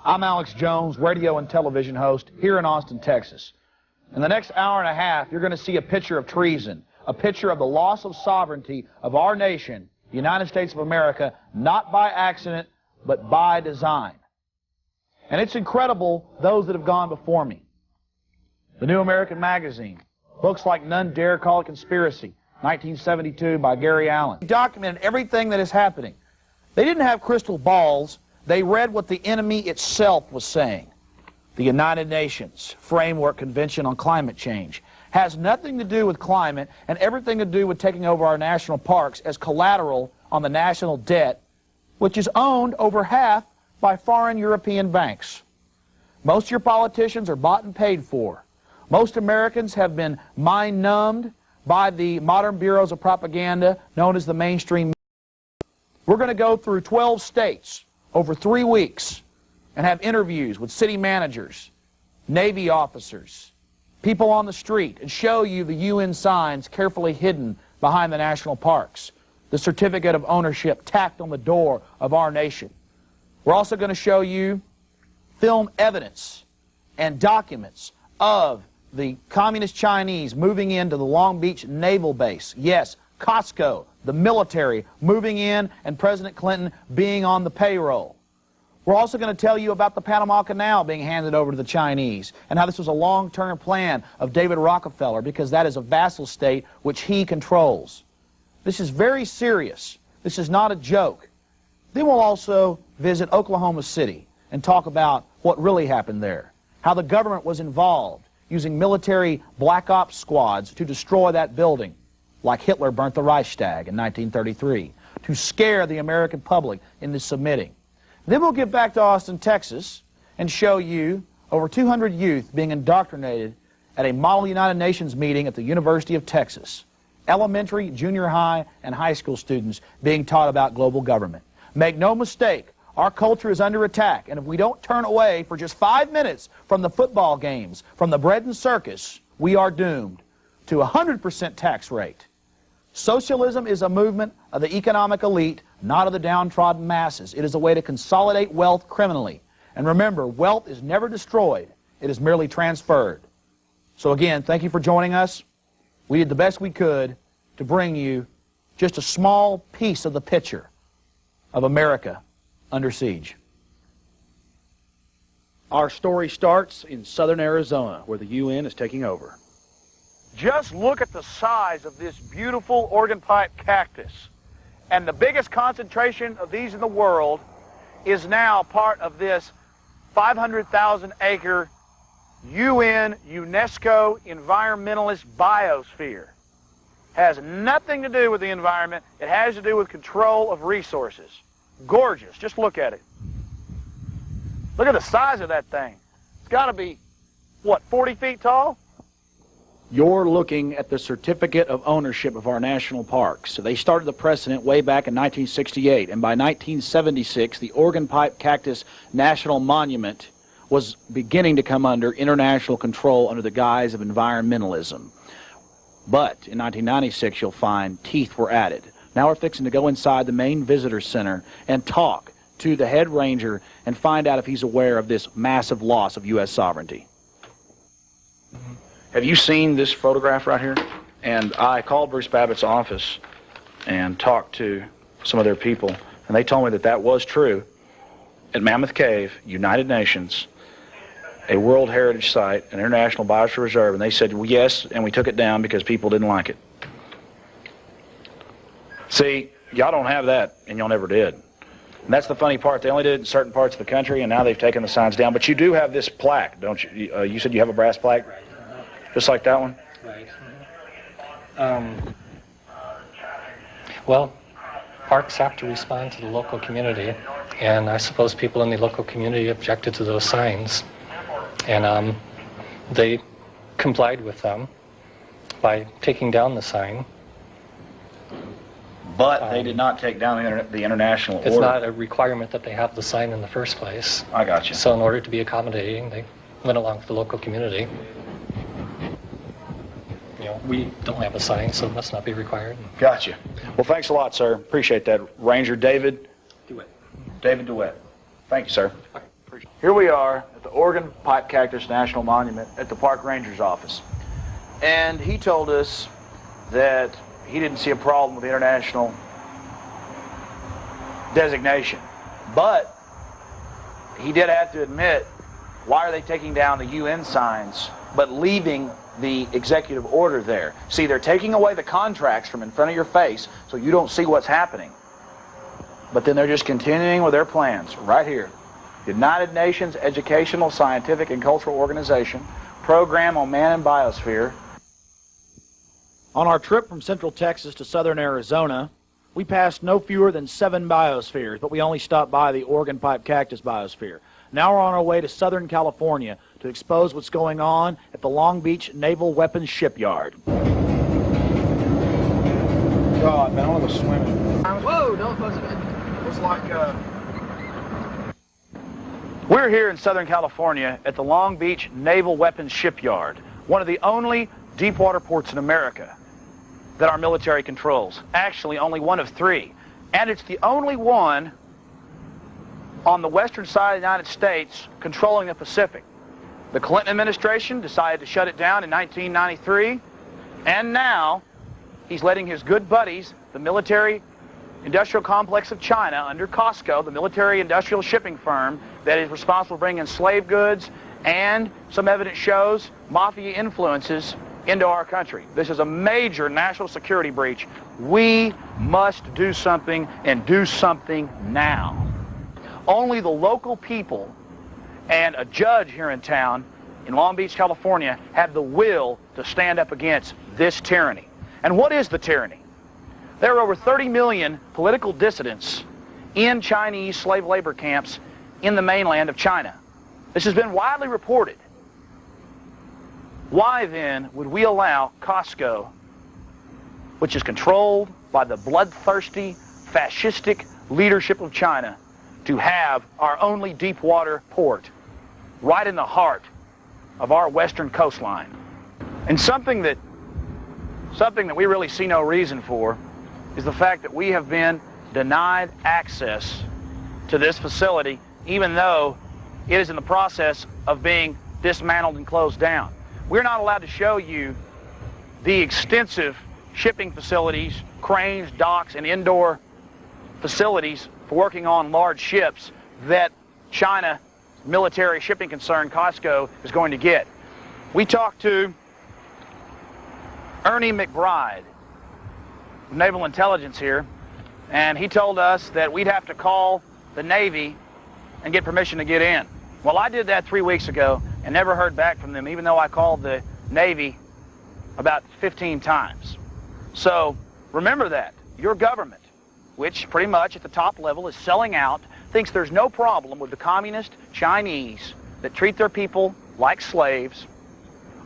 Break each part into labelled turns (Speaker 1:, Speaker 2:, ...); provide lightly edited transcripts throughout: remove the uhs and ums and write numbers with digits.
Speaker 1: I'm Alex Jones, radio and television host here in Austin, Texas. In the next hour and a half, you're going to see a picture of treason, a picture of the loss of sovereignty of our nation, the United States of America, not by accident, but by design. And it's incredible, those that have gone before me. The New American Magazine, books like None Dare Call It Conspiracy, 1972 by Gary Allen. He documented everything that is happening. They didn't have crystal balls. They read what the enemy itself was saying. The United Nations Framework Convention on Climate Change has nothing to do with climate and everything to do with taking over our national parks as collateral on the national debt, which is owned over half by foreign European banks. Most of your politicians are bought and paid for. Most Americans have been mind-numbed by the modern bureaus of propaganda known as the mainstream media. We're going to go through 12 states over 3 weeks and have interviews with city managers, Navy officers, people on the street, and show you the UN signs carefully hidden behind the national parks, the certificate of ownership tacked on the door of our nation. We're also going to show you film evidence and documents of the communist Chinese moving into the Long Beach Naval Base. Yes, Costco, the military, moving in, and President Clinton being on the payroll. We're also going to tell you about the Panama Canal being handed over to the Chinese and how this was a long-term plan of David Rockefeller because that is a vassal state which he controls. This is very serious. This is not a joke. Then we'll also visit Oklahoma City and talk about what really happened there, how the government was involved using military black ops squads to destroy that building, like Hitler burnt the Reichstag in 1933, to scare the American public into submitting. Then we'll get back to Austin, Texas, and show you over 200 youth being indoctrinated at a Model United Nations meeting at the University of Texas. Elementary, junior high, and high school students being taught about global government. Make no mistake, our culture is under attack, and if we don't turn away for just 5 minutes from the football games, from the bread and circus, we are doomed to a 100% tax rate. Socialism is a movement of the economic elite, not of the downtrodden masses. It is a way to consolidate wealth criminally. And remember, wealth is never destroyed. It is merely transferred. So again, thank you for joining us. We did the best we could to bring you just a small piece of the picture of America under siege. Our story starts in southern Arizona, where the UN is taking over. Just look at the size of this beautiful organ pipe cactus. And the biggest concentration of these in the world is now part of this 500,000 acre UN UNESCO environmentalist biosphere. Has nothing to do with the environment. It has to do with control of resources. Gorgeous. Just look at it. Look at the size of that thing. It's got to be, what, 40 feet tall? You're looking at the certificate of ownership of our national parks. So they started the precedent way back in 1968, and by 1976, the Organ Pipe Cactus National Monument was beginning to come under international control under the guise of environmentalism. But in 1996, you'll find teeth were added. Now we're fixing to go inside the main visitor center and talk to the head ranger and find out if he's aware of this massive loss of U.S. sovereignty. Have you seen this photograph right here? And I called Bruce Babbitt's office and talked to some of their people, and they told me that that was true at Mammoth Cave, United Nations, a World Heritage Site, an International Biosphere Reserve, and they said, well, yes, and we took it down because people didn't like it. See, y'all don't have that, and y'all never did. And that's the funny part. They only did it in certain parts of the country, and now they've taken the signs down. But you do have this plaque, don't you? You said you have a brass plaque? Right. Just like that one?
Speaker 2: Right. Well, parks have to respond to the local community, and I suppose people in the local community objected to those signs, and they complied with them by taking down the sign.
Speaker 1: But they did not take down the international order.
Speaker 2: It's not a requirement that they have the sign in the first place.
Speaker 1: I got you.
Speaker 2: So in order to be accommodating, they went along with the local community. You know, we don't have a sign, so it must not be required.
Speaker 1: Gotcha. Well, thanks a lot, sir. Appreciate that. Ranger David DeWitt. David DeWitt. Thank you, sir.
Speaker 2: Okay.
Speaker 1: Here we are at the Oregon Pipe Cactus National Monument at the Park Ranger's office. And he told us that he didn't see a problem with the international designation. But he did have to admit, why are they taking down the UN signs but leaving the executive order there? See, they're taking away the contracts from in front of your face so you don't see what's happening. But then they're just continuing with their plans right here. United Nations Educational, Scientific, and Cultural Organization, Program on Man and Biosphere. On our trip from Central Texas to Southern Arizona, we passed no fewer than 7 biospheres, but we only stopped by the Oregon Pipe Cactus Biosphere. Now we're on our way to Southern California to expose what's going on at the Long Beach Naval Weapons Shipyard. God, man, I want to go swimming.
Speaker 3: Whoa, don't close it.
Speaker 1: It's like, We're here in Southern California at the Long Beach Naval Weapons Shipyard, one of the only deep water ports in America that our military controls. Actually, only one of 3. And it's the only one on the western side of the United States controlling the Pacific. The Clinton administration decided to shut it down in 1993, and now he's letting his good buddies, the military industrial complex of China, under COSCO, the military industrial shipping firm that is responsible for bringing slave goods and, some evidence shows, mafia influences into our country. This is a major national security breach. We must do something, and do something now. Only the local people and a judge here in town in Long Beach, California, have the will to stand up against this tyranny. And what is the tyranny? There are over 30 million political dissidents in Chinese slave labor camps in the mainland of China. This has been widely reported. Why then would we allow COSCO, which is controlled by the bloodthirsty, fascistic leadership of China, to have our only deep water port right in the heart of our western coastline? And something that we really see no reason for is the fact that we have been denied access to this facility, even though it is in the process of being dismantled and closed down. We're not allowed to show you the extensive shipping facilities, cranes, docks, and indoor facilities for working on large ships that China military shipping concern COSCO is going to get. We talked to Ernie McBride, Naval Intelligence here, and he told us that we'd have to call the Navy and get permission to get in. Well, I did that 3 weeks ago and never heard back from them, even though I called the Navy about 15 times. So remember that. Your government, which pretty much at the top level is selling out, thinks there's no problem with the communist Chinese that treat their people like slaves,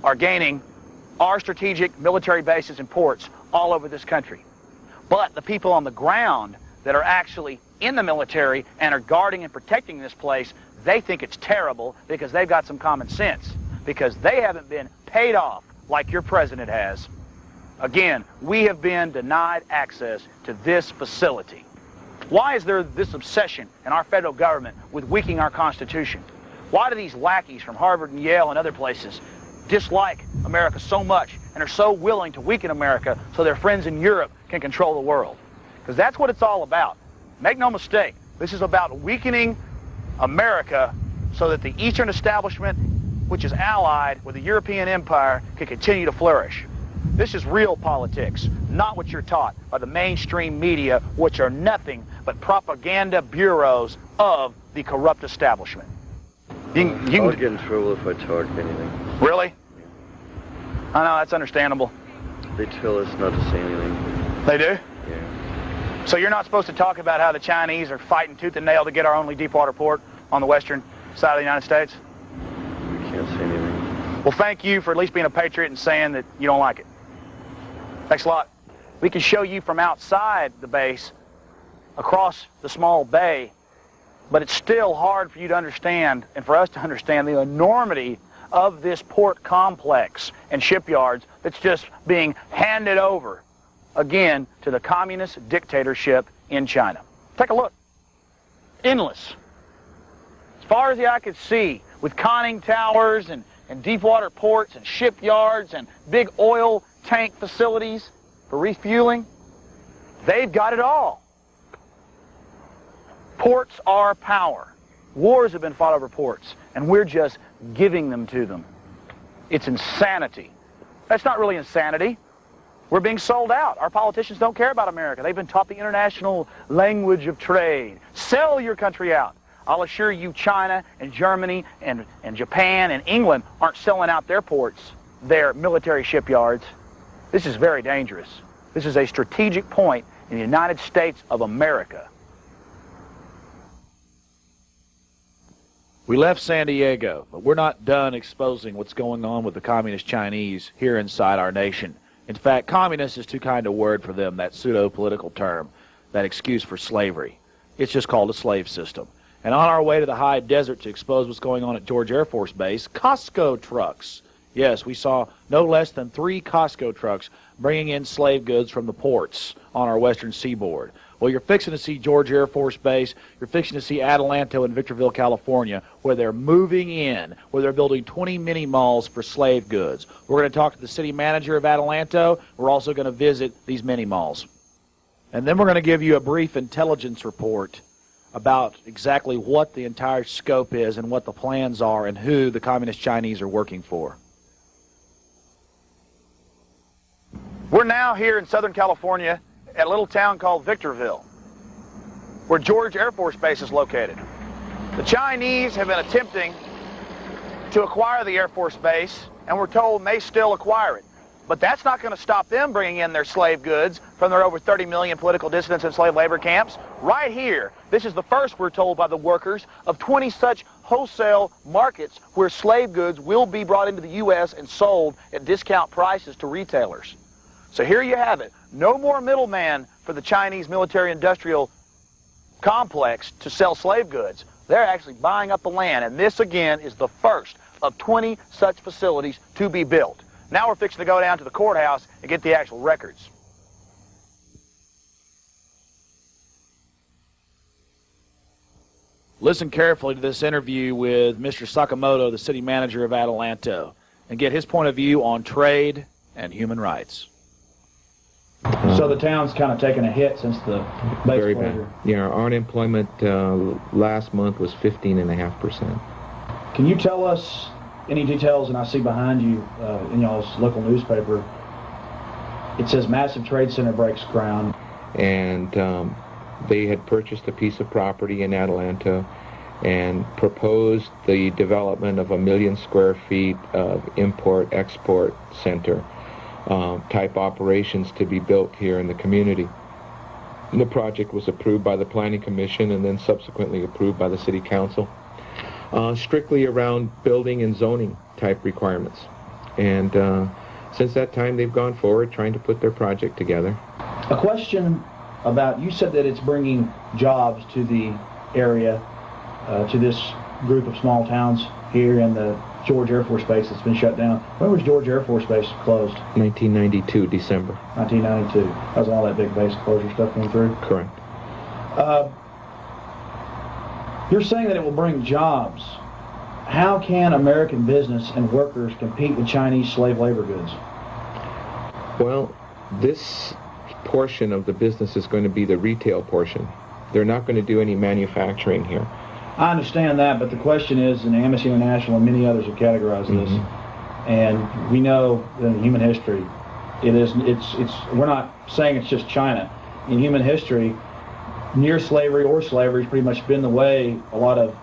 Speaker 1: are gaining our strategic military bases and ports all over this country. But the people on the ground that are actually in the military and are guarding and protecting this place, they think it's terrible because they've got some common sense, because they haven't been paid off like your president has. Again, we have been denied access to this facility. Why is there this obsession in our federal government with weakening our Constitution? Why do these lackeys from Harvard and Yale and other places dislike America so much and are so willing to weaken America so their friends in Europe can control the world? Because that's what it's all about. Make no mistake, this is about weakening America so that the Eastern establishment, which is allied with the European empire, can continue to flourish. This is real politics, not what you're taught by the mainstream media, which are nothing but propaganda bureaus of the corrupt establishment.
Speaker 4: I'll get in trouble if I talk anything.
Speaker 1: Really? I know, that's understandable.
Speaker 4: They tell us not to say anything.
Speaker 1: They do?
Speaker 4: Yeah.
Speaker 1: So you're not supposed to talk about how the Chinese are fighting tooth and nail to get our only deep water port on the western side of the United States?
Speaker 4: We can't say anything.
Speaker 1: Well, thank you for at least being a patriot and saying that you don't like it. Thanks a lot. We can show you from outside the base, across the small bay, but it's still hard for you to understand, and for us to understand, the enormity of this port complex and shipyards that's just being handed over, again, to the communist dictatorship in China. Take a look. Endless. as far as the eye could see, with conning towers and deep water ports and shipyards and big oil tank facilities for refueling. They've got it all. Ports are power. Wars have been fought over ports, and we're just giving them to them. It's insanity. That's not really insanity. We're being sold out. Our politicians don't care about America. They've been taught the international language of trade. Sell your country out. I'll assure you China and Germany and Japan and England aren't selling out their ports, their military shipyards. This is very dangerous. This is a strategic point in the United States of America.
Speaker 3: We left San Diego, but we're not done exposing what's going on with the Communist Chinese here inside our nation. In fact, communist is too kind a word for them, that pseudo-political term, that excuse for slavery. It's just called a slave system. And on our way to the high desert to expose what's going on at George Air Force Base, Costco trucks. Yes, we saw no less than 3 Costco trucks bringing in slave goods from the ports on our western seaboard. Well, you're fixing to see George Air Force Base. You're fixing to see Adelanto in Victorville, California, where they're moving in, where they're building 20 mini-malls for slave goods. We're going to talk to the city manager of Adelanto. We're also going to visit these mini-malls. And then we're going to give you a brief intelligence report about exactly what the entire scope is and what the plans are and who the Communist Chinese are working for.
Speaker 1: We're now here in Southern California at a little town called Victorville, where George Air Force Base is located. The Chinese have been attempting to acquire the Air Force Base, and we're told may still acquire it. But that's not going to stop them bringing in their slave goods from their over 30 million political dissidents in slave labor camps. Right here, this is the first, we're told by the workers, of 20 such wholesale markets where slave goods will be brought into the U.S. and sold at discount prices to retailers. So here you have it. No more middleman for the Chinese military-industrial complex to sell slave goods. They're actually buying up the land, and this, again, is the first of 20 such facilities to be built. Now we're fixing to go down to the courthouse and get the actual records.
Speaker 3: Listen carefully to this interview with Mr. Sakamoto, the city manager of Adelanto, and get his point of view on trade and human rights.
Speaker 1: So the town's kind of taken a hit since the base
Speaker 5: Very
Speaker 1: closure.
Speaker 5: bad. Yeah, our unemployment last month was 15.5%.
Speaker 1: Can you tell us any details? And I see behind you in y'all's local newspaper, it says massive trade center breaks ground.
Speaker 5: And they had purchased a piece of property in Adelanto and proposed the development of 1 million square feet of import-export center type operations to be built here in the community. And the project was approved by the Planning Commission and then subsequently approved by the City Council, strictly around building and zoning type requirements. And since that time they've gone forward trying to put their project together.
Speaker 1: A question about, you said that it's bringing jobs to the area, to this group of small towns here in the George Air Force Base that's been shut down. When was George Air Force Base closed?
Speaker 5: 1992, December.
Speaker 1: 1992. That was when all that big base closure stuff came through?
Speaker 5: Correct.
Speaker 1: You're saying that it will bring jobs. How can American business and workers compete with Chinese slave labor goods?
Speaker 5: Well, this portion of the business is going to be the retail portion. They're not going to do any manufacturing here.
Speaker 1: I understand that, but the question is, and Amnesty International and many others have categorized this, and we know that in human history, we're not saying it's just China. In human history, near slavery or slavery has pretty much been the way a lot of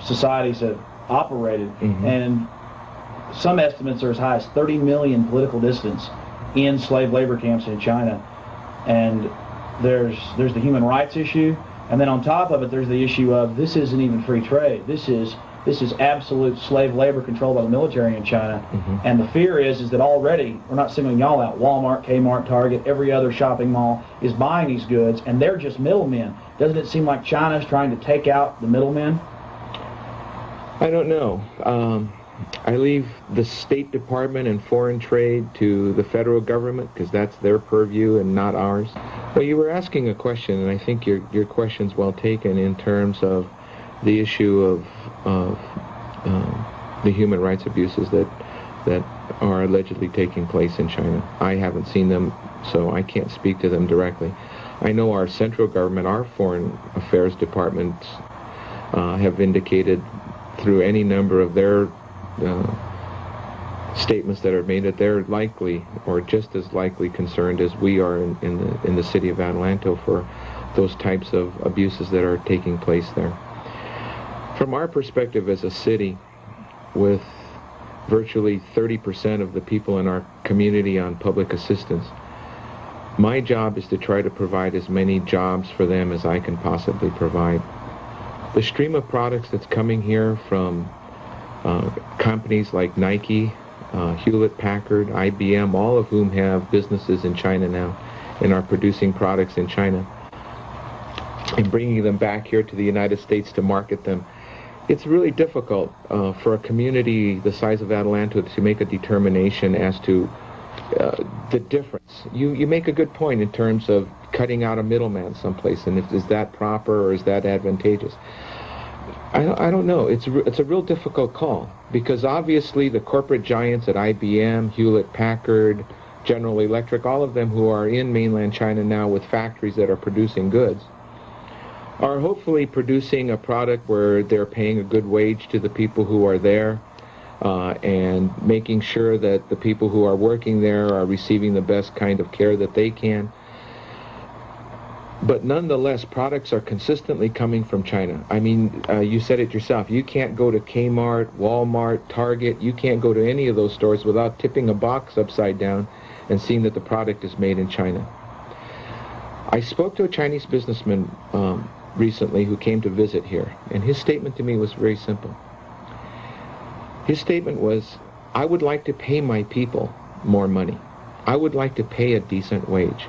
Speaker 1: societies have operated, and some estimates are as high as 30 million political dissidents in slave labor camps in China. And there's the human rights issue, and then on top of it, there's the issue of this isn't even free trade. This is absolute slave labor controlled by the military in China. And the fear is that already, we're not singling y'all out, Walmart, Kmart, Target, every other shopping mall is buying these goods, and they're just middlemen. Doesn't it seem like China's trying to take out the middlemen?
Speaker 5: I don't know. I leave the State Department and foreign trade to the federal government because that's their purview and not ours. Well, you were asking a question, and I think your question's well taken in terms of the issue of the human rights abuses that are allegedly taking place in China. I haven't seen them, so I can't speak to them directly. I know our central government, our foreign affairs departments have indicated through any number of their statements that are made that they're likely, or just as likely, concerned as we are in the city of Adelanto for those types of abuses that are taking place there. From our perspective as a city, with virtually 30% of the people in our community on public assistance, my job is to try to provide as many jobs for them as I can possibly provide. The stream of products that's coming here from companies like Nike, Hewlett-Packard, IBM, all of whom have businesses in China now and are producing products in China and bringing them back here to the United States to market them. It's really difficult for a community the size of Adelanto to make a determination as to the difference. You make a good point in terms of cutting out a middleman someplace, and is that proper or is that advantageous? I don't know. It's a real difficult call, because obviously the corporate giants at IBM, Hewlett-Packard, General Electric, all of them who are in mainland China now with factories that are producing goods, are hopefully producing a product where they're paying a good wage to the people who are there, and making sure that the people who are working there are receiving the best kind of care that they can. But nonetheless, products are consistently coming from China. I mean, you said it yourself. You can't go to Kmart, Walmart, Target. You can't go to any of those stores without tipping a box upside down and seeing that the product is made in China. I spoke to a Chinese businessman recently who came to visit here, and his statement to me was very simple. His statement was, I would like to pay my people more money. I would like to pay a decent wage.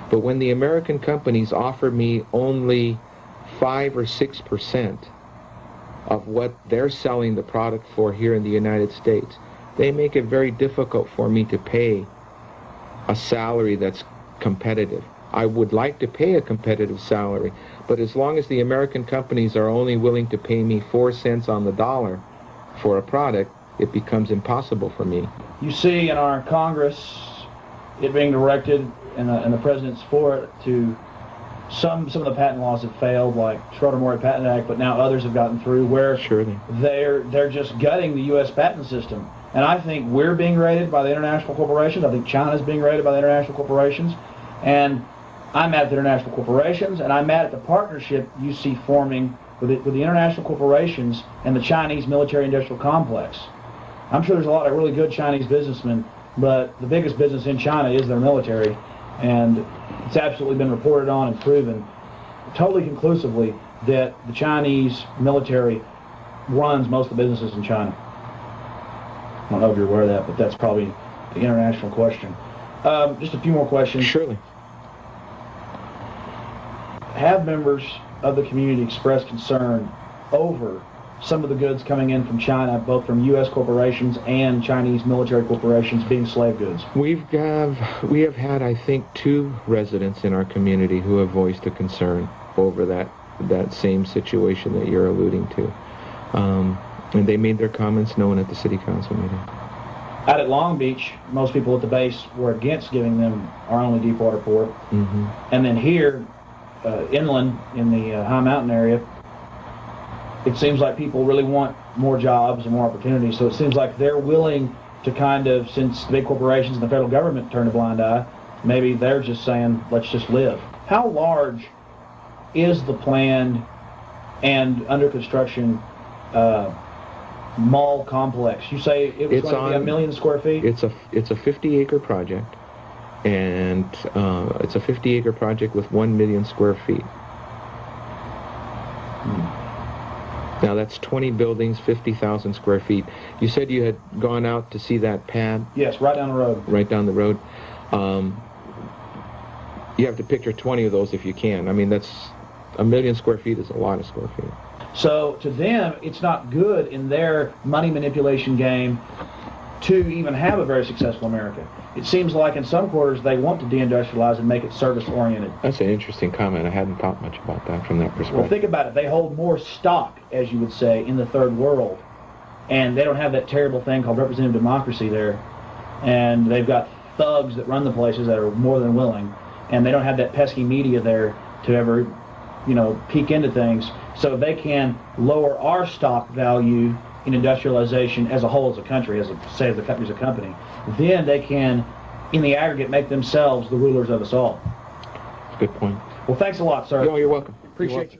Speaker 5: But when the American companies offer me only 5 or 6% of what they're selling the product for here in the United States, they make it very difficult for me to pay a salary that's competitive. I would like to pay a competitive salary, but as long as the American companies are only willing to pay me 4 cents on the dollar for a product, it becomes impossible for me.
Speaker 1: You see in our Congress it being directed, and the President's for it, to some of the patent laws have failed, like Schroeder-Morey Patent Act, but now others have gotten through where
Speaker 5: Surely.
Speaker 1: they're just gutting the U.S. patent system. And I think we're being raided by the international corporations. I think China's being raided by the international corporations. And I'm mad at the international corporations, and I'm mad at the partnership you see forming with the international corporations and the Chinese military-industrial complex. I'm sure there's a lot of really good Chinese businessmen, but the biggest business in China is their military, and it's absolutely been reported on and proven totally conclusively that the Chinese military runs most of the businesses in China. I don't know if you're aware of that, but that's probably the international question. Just a few more questions.
Speaker 5: Surely.
Speaker 1: Have members of the community expressed concern over some of the goods coming in from China, both from U.S. corporations and Chinese military corporations, being slave goods?
Speaker 5: We have had, I think, 2 residents in our community who have voiced a concern over that same situation that you're alluding to. And they made their comments known at the city council meeting.
Speaker 1: Out at Long Beach, most people at the base were against giving them our only deep water port.
Speaker 5: Mm-hmm.
Speaker 1: And then here, inland in the high mountain area, it seems like people really want more jobs and more opportunities. So it seems like they're willing to kind of, since the big corporations and the federal government turned a blind eye, maybe they're just saying, let's just live. How large is the planned and under construction mall complex? You say it was going to be 1 million square feet?
Speaker 5: It's a 50-acre project, and it's a 50-acre project with 1 million square feet. Now that's 20 buildings, 50,000 square feet. You said you had gone out to see that pad?
Speaker 1: Yes, right down the road.
Speaker 5: Right down the road. You have to picture 20 of those if you can. I mean, that's 1 million square feet is a lot of square feet.
Speaker 1: So to them, it's not good in their money manipulation game to even have a very successful America. It seems like in some quarters they want to deindustrialize and make it service-oriented.
Speaker 5: That's an interesting comment. I hadn't thought much about that from that perspective.
Speaker 1: Well, think about it. They hold more stock, as you would say, in the third world, and they don't have that terrible thing called representative democracy there, and they've got thugs that run the places that are more than willing, and they don't have that pesky media there to ever, peek into things. So if they can lower our stock value in industrialization as a whole, as a country, as the country's a company, then they can, in the aggregate, make themselves the rulers of us all.
Speaker 5: Good point.
Speaker 1: Well, thanks a lot, sir.
Speaker 5: No, you're welcome.
Speaker 1: Appreciate you.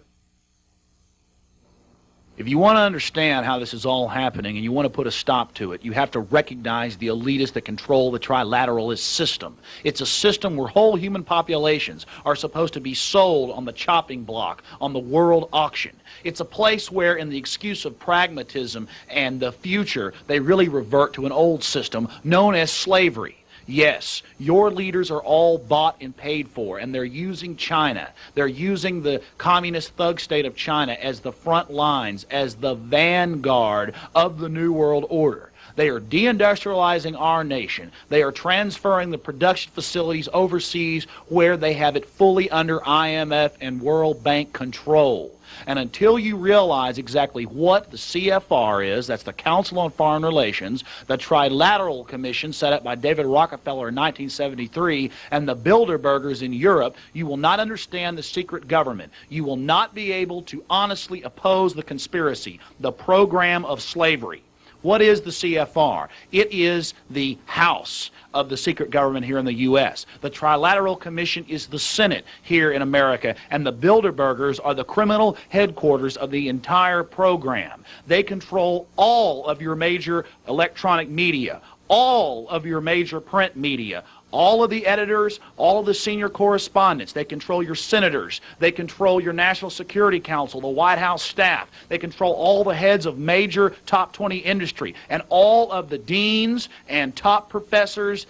Speaker 3: If you want to understand how this is all happening and you want to put a stop to it, you have to recognize the elitists that control the trilateralist system. It's a system where whole human populations are supposed to be sold on the chopping block, on the world auction. It's a place where, in the excuse of pragmatism and the future, they really revert to an old system known as slavery. Yes, your leaders are all bought and paid for, and they're using China. They're using the communist thug state of China as the front lines, as the vanguard of the New World Order. They are deindustrializing our nation. They are transferring the production facilities overseas where they have it fully under IMF and World Bank control. And until you realize exactly what the CFR is, that's the Council on Foreign Relations, the Trilateral Commission set up by David Rockefeller in 1973, and the Bilderbergers in Europe, you will not understand the secret government. You will not be able to honestly oppose the conspiracy, the program of slavery. What is the CFR? It is the House of the secret government here in the U.S. The Trilateral Commission is the Senate here in America, and the Bilderbergers are the criminal headquarters of the entire program. They control all of your major electronic media, all of your major print media, all of the editors, all of the senior correspondents. They control your senators. They control your National Security Council, the White House staff. They control all the heads of major top 20 industry and all of the deans and top professors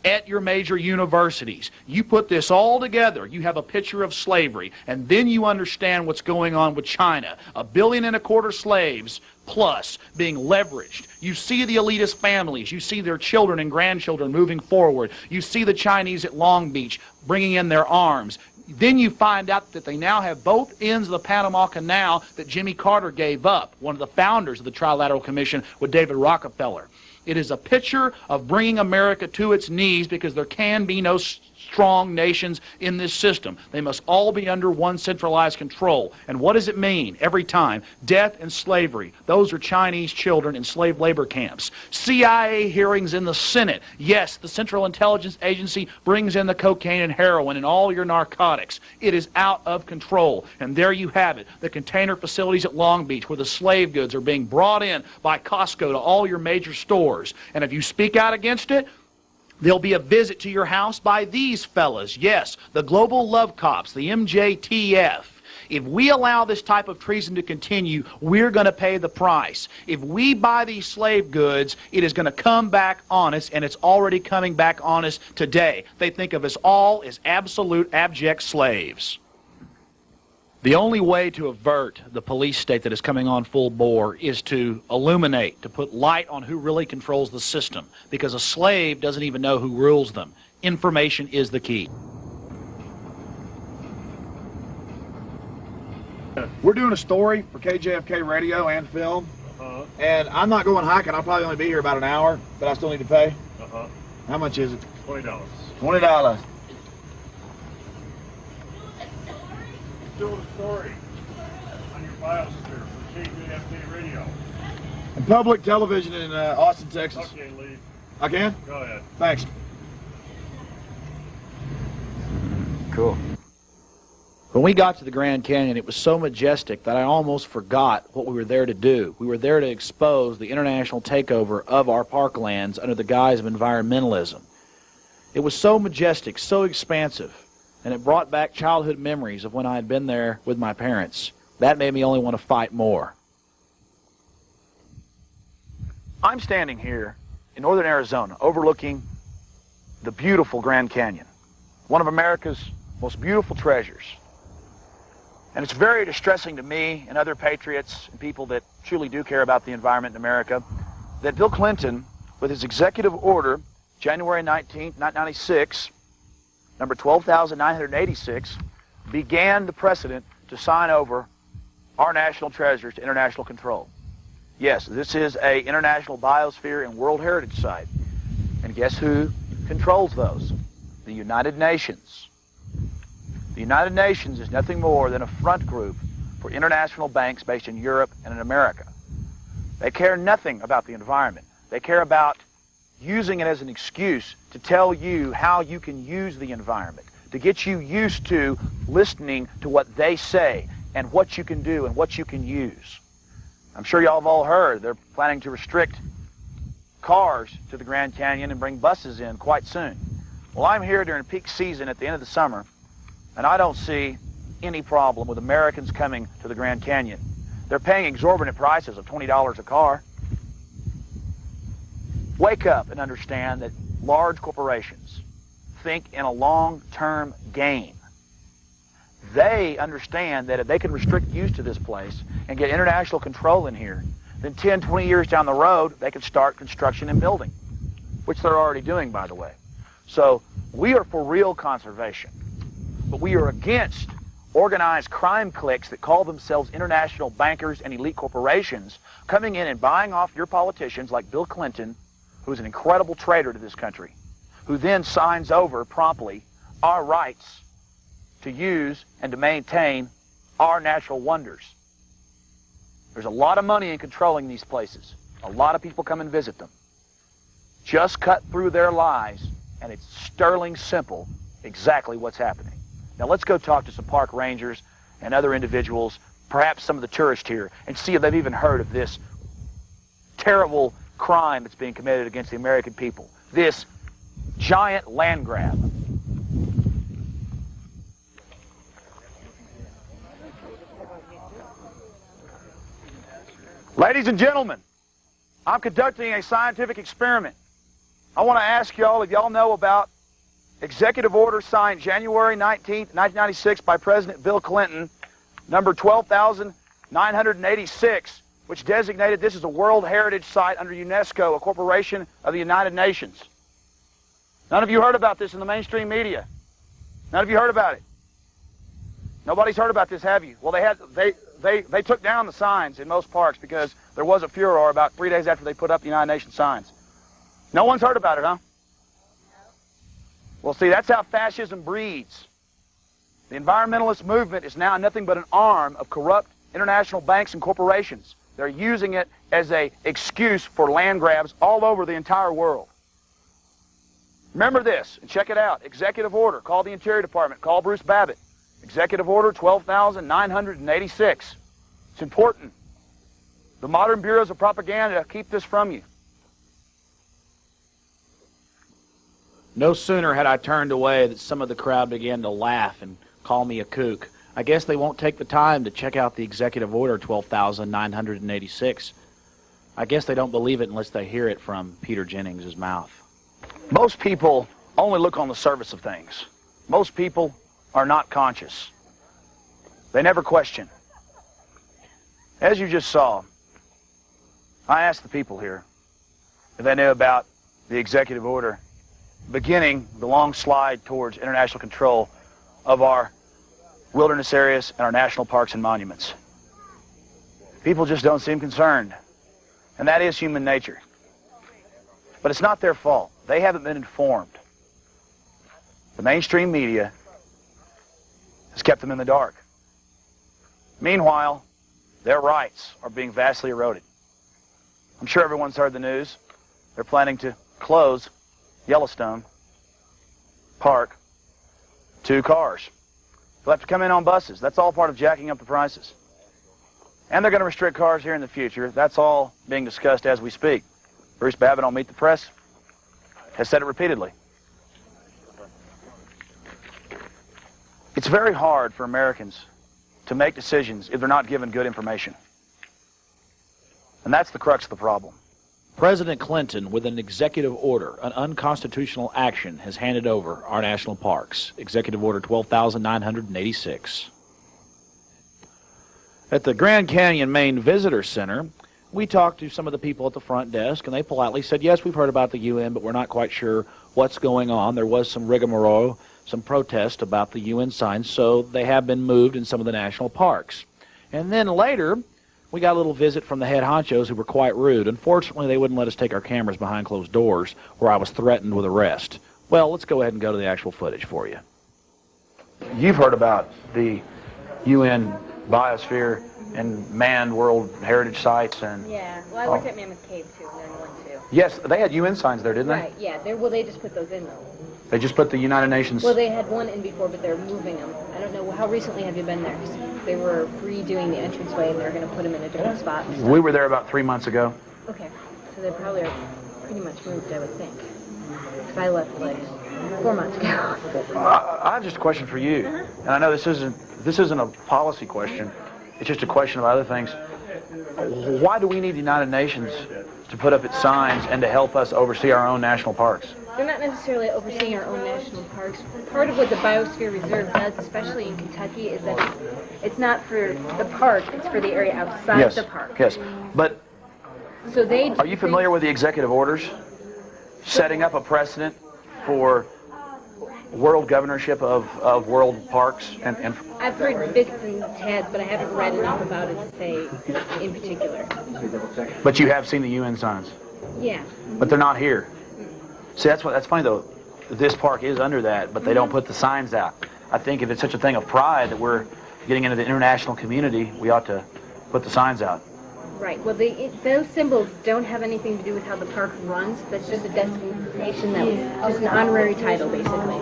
Speaker 3: at your major universities. You put this all together, you have a picture of slavery, and then you understand what's going on with China. 1.25 billion slaves plus being leveraged. You see the elitist families. You see their children and grandchildren moving forward. You see the Chinese at Long Beach bringing in their arms. Then you find out that they now have both ends of the Panama Canal that Jimmy Carter gave up, one of the founders of the Trilateral Commission with David Rockefeller. It is a picture of bringing America to its knees because there can be no strong nations in this system. They must all be under one centralized control. And what does it mean every time? Death and slavery. Those are Chinese children in slave labor camps. CIA hearings in the Senate. Yes, the Central Intelligence Agency brings in the cocaine and heroin and all your narcotics. It is out of control. And there you have it. The container facilities at Long Beach where the slave goods are being brought in by Costco to all your major stores. And if you speak out against it, there'll be a visit to your house by these fellas. Yes, the global love cops, the MJTF. If we allow this type of treason to continue, we're going to pay the price. If we buy these slave goods, it is going to come back on us, and it's already coming back on us today. They think of us all as absolute abject slaves. The only way to avert the police state that is coming on full bore is to illuminate, to put light on who really controls the system, because a slave doesn't even know who rules them. Information is the key.
Speaker 1: We're doing a story for KJFK radio and film, and I'm not going hiking. I'll probably only be here about an hour, but I still need to pay. How much is it?
Speaker 6: $20.
Speaker 1: $20.
Speaker 6: Still the story on your files here for KJFK Radio.
Speaker 1: And public television in Austin, Texas.
Speaker 6: Okay, leave.
Speaker 1: I can?
Speaker 6: Go ahead.
Speaker 1: Thanks.
Speaker 3: Cool. When we got to the Grand Canyon, it was so majestic that I almost forgot what we were there to do. We were there to expose the international takeover of our parklands under the guise of environmentalism. It was so majestic, so expansive, and it brought back childhood memories of when I had been there with my parents. That made me only want to fight more. I'm standing here in northern Arizona overlooking the beautiful Grand Canyon, one of America's most beautiful treasures. And it's very distressing to me and other patriots and people that truly do care about the environment in America that Bill Clinton
Speaker 1: with his executive order, January 19, 1996, number 12,986, began the precedent to sign over our national treasures to international control. Yes, this is an international biosphere and World Heritage Site. And guess who controls those? The United Nations. The United Nations is nothing more than a front group for international banks based in Europe and in America. They care nothing about the environment. They care about using it as an excuse to tell you how you can use the environment, to get you used to listening to what they say and what you can do and what you can use. I'm sure y'all have all heard they're planning to restrict cars to the Grand Canyon and bring buses in quite soon. Well, I'm here during peak season at the end of the summer, and I don't see any problem with Americans coming to the Grand Canyon. They're paying exorbitant prices of $20 a car. Wake up and understand that large corporations think in a long-term game. They understand that if they can restrict use to this place and get international control in here, then 10, 20 years down the road, they can start construction and building, which they're already doing, by the way. So we are for real conservation, but we are against organized crime cliques that call themselves international bankers and elite corporations coming in and buying off your politicians like Bill Clinton, who's an incredible traitor to this country, who then signs over promptly our rights to use and to maintain our natural wonders. There's a lot of money in controlling these places. A lot of people come and visit them. Just cut through their lies, and it's sterling simple exactly what's happening. Now let's go talk to some park rangers and other individuals, perhaps some of the tourists here, and see if they've even heard of this terrible crime that's being committed against the American people. This giant land grab. Ladies and gentlemen, I'm conducting a scientific experiment. I want to ask y'all if y'all know about Executive Order signed January 19, 1996 by President Bill Clinton, number 12,986, which designated this as a World Heritage Site under UNESCO, a corporation of the United Nations. None of you heard about this in the mainstream media. None of you heard about it. Nobody's heard about this, have you? Well, they took down the signs in most parks because there was a furor about 3 days after they put up the United Nations signs. No one's heard about it, huh? Well, see, that's how fascism breeds. The environmentalist movement is now nothing but an arm of corrupt international banks and corporations. They're using it as an excuse for land grabs all over the entire world. Remember this, and check it out. Executive Order. Call the Interior Department. Call Bruce Babbitt. Executive Order 12,986. It's important. The modern bureaus of propaganda keep this from you.
Speaker 3: No sooner had I turned away that some of the crowd began to laugh and call me a kook. I guess they won't take the time to check out the Executive Order 12,986. I guess they don't believe it unless they hear it from Peter Jennings' mouth.
Speaker 1: Most people only look on the surface of things. Most people are not conscious. They never question. As you just saw, I asked the people here if they knew about the Executive Order beginning the long slide towards international control of our wilderness areas and our national parks and monuments. People just don't seem concerned. And that is human nature. But it's not their fault. They haven't been informed. The mainstream media has kept them in the dark. Meanwhile, their rights are being vastly eroded. I'm sure everyone's heard the news. They're planning to close Yellowstone Park to cars. They'll have to come in on buses. That's all part of jacking up the prices. And they're going to restrict cars here in the future. That's all being discussed as we speak. Bruce Babbitt on Meet the Press has said it repeatedly. It's very hard for Americans to make decisions if they're not given good information. And that's the crux of the problem.
Speaker 3: President Clinton, with an executive order, an unconstitutional action, has handed over our national parks. Executive Order 12,986. At the Grand Canyon Main Visitor Center, we talked to some of the people at the front desk, and they politely said, yes, we've heard about the UN, but we're not quite sure what's going on. There was some rigmarole, some protest about the UN signs, so they have been moved in some of the national parks. And then later, we got a little visit from the head honchos who were quite rude. Unfortunately, they wouldn't let us take our cameras behind closed doors, where I was threatened with arrest. Well, let's go ahead and go to the actual footage for you. You've heard about the UN biosphere and manned World Heritage Sites and...
Speaker 7: Yeah, well, I worked at Mammoth Cave, too, and then one, too.
Speaker 3: Yes, they had UN signs there, didn't they?
Speaker 7: Right, yeah. Well, they just put those in, though.
Speaker 3: They just put the United Nations...
Speaker 7: Well, they had one in before, but they're moving them. I don't know, how recently have you been there? 'Cause they were redoing the entranceway, and they're going to put them in a different spot.
Speaker 3: We were there about 3 months ago.
Speaker 7: Okay, so they probably are pretty much moved, I would think. Because I left, like, 4 months ago.
Speaker 3: I have just a question for you, and I know this isn't a policy question. It's just a question of other things. Why do we need the United Nations to put up its signs and to help us oversee our own national parks?
Speaker 7: They're not necessarily overseeing our own national parks. Part of what the Biosphere Reserve does, especially in Kentucky, is that it's not for the park, it's for the area outside the park.
Speaker 3: Yes, but
Speaker 7: so
Speaker 3: are you familiar with the executive orders setting up a precedent for world governorship of world parks? And
Speaker 7: I've heard bits and tabs, but I haven't read enough about it to say in particular.
Speaker 3: But you have seen the UN signs?
Speaker 7: Yeah.
Speaker 3: But they're not here. See, that's funny though. This park is under that, but they don't put the signs out. I think if it's such a thing of pride that we're getting into the international community, we ought to put the signs out.
Speaker 7: Right. Well, those symbols don't have anything to do with how the park runs. That's just a designation that was just an honorary title, basically.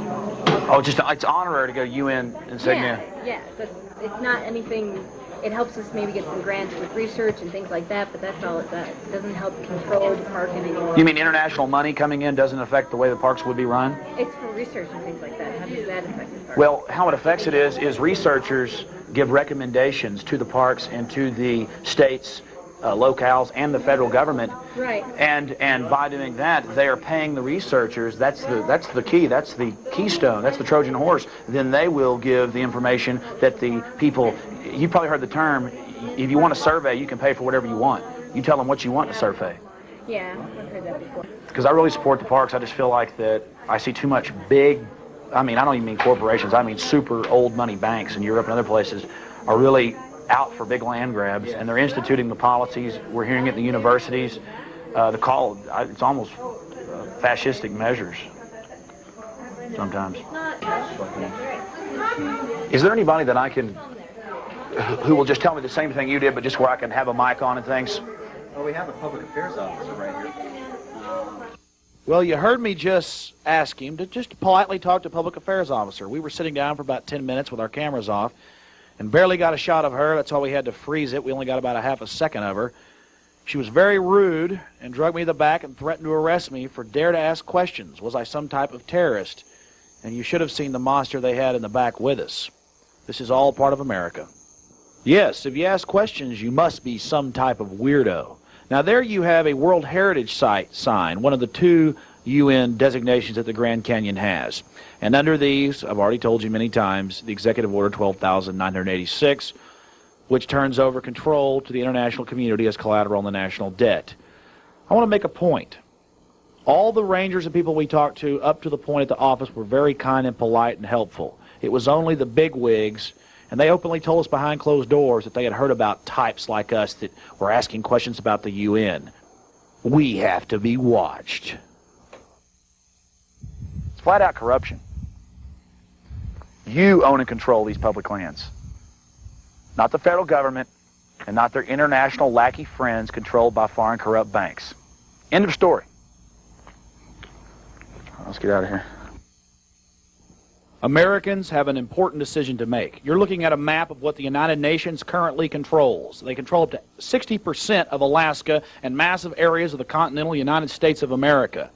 Speaker 3: Oh, it's honorary to go UN insignia.
Speaker 7: Yeah, but it's not anything. It helps us maybe get some grants with research and things like that, but that's all it does. It doesn't help control the park in any way.
Speaker 3: You mean international money coming in doesn't affect the way the parks would be run?
Speaker 7: It's for research and things like that. How does that affect the park?
Speaker 3: Well, how it affects it is researchers give recommendations to the parks and to the states, locales, and the federal government.
Speaker 7: Right.
Speaker 3: And by doing that, they are paying the researchers. That's the key. That's the keystone. That's the Trojan horse. Then they will give the information that the people. You probably heard the term. If you want a survey, you can pay for whatever you want. You tell them what you want in a survey.
Speaker 7: Yeah, I've heard that before.
Speaker 3: Because I really support the parks. I just feel like that I see too much big. I mean, I don't even mean corporations. I mean super old money banks in Europe and other places are really out for big land grabs, and they're instituting the policies. We're hearing it in the universities. It's almost fascistic measures sometimes. Is there anybody that I can, who will just tell me the same thing you did, but just where I can have a mic on and things?
Speaker 8: Well, we have a public affairs officer right here.
Speaker 3: Well, you heard me just ask him to just politely talk to a public affairs officer. We were sitting down for about 10 minutes with our cameras off and barely got a shot of her. That's why we had to freeze it. We only got about a half a second of her. She was very rude and drug me to the back and threatened to arrest me for dare to ask questions. Was I some type of terrorist? And you should have seen the monster they had in the back with us. This is all part of America. Yes, if you ask questions, you must be some type of weirdo. Now there you have a World Heritage Site sign, one of the 2 UN designations that the Grand Canyon has. And under these, I've already told you many times, the Executive Order 12,986, which turns over control to the international community as collateral on the national debt. I want to make a point. All the rangers and people we talked to up to the point at the office were very kind and polite and helpful. It was only the bigwigs, and they openly told us behind closed doors that they had heard about types like us that were asking questions about the UN. We have to be watched. It's flat out corruption. You own and control these public lands. Not the federal government and not their international lackey friends controlled by foreign corrupt banks. End of story. Let's get out of here. Americans have an important decision to make. You're looking at a map of what the United Nations currently controls. They control up to 60% of Alaska and massive areas of the continental United States of America.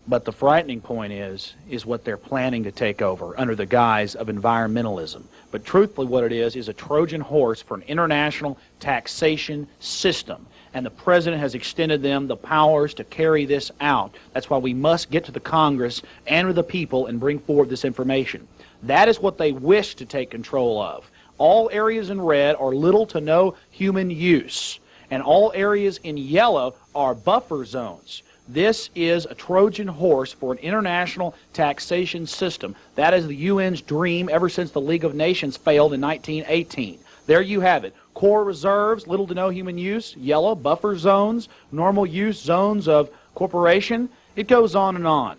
Speaker 3: But the frightening point is what they're planning to take over under the guise of environmentalism. But truthfully what it is a Trojan horse for an international taxation system. And the President has extended them the powers to carry this out. That's why we must get to the Congress and to the people and bring forward this information. That is what they wish to take control of. All areas in red are little to no human use. And all areas in yellow are buffer zones. This is a Trojan horse for an international taxation system. That is the UN's dream ever since the League of Nations failed in 1918. There you have it. Core reserves, little to no human use, yellow, buffer zones, normal use zones of corporation. It goes on and on.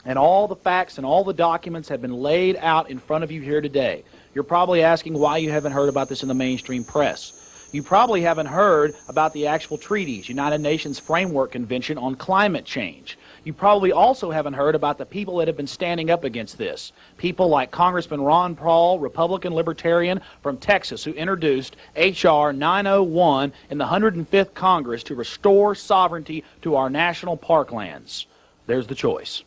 Speaker 3: And all the facts and all the documents have been laid out in front of you here today. You're probably asking why you haven't heard about this in the mainstream press. You probably haven't heard about the actual treaties, United Nations Framework Convention on Climate Change. You probably also haven't heard about the people that have been standing up against this. People like Congressman Ron Paul, Republican Libertarian from Texas, who introduced H.R. 901 in the 105th Congress to restore sovereignty to our national parklands. There's the choice.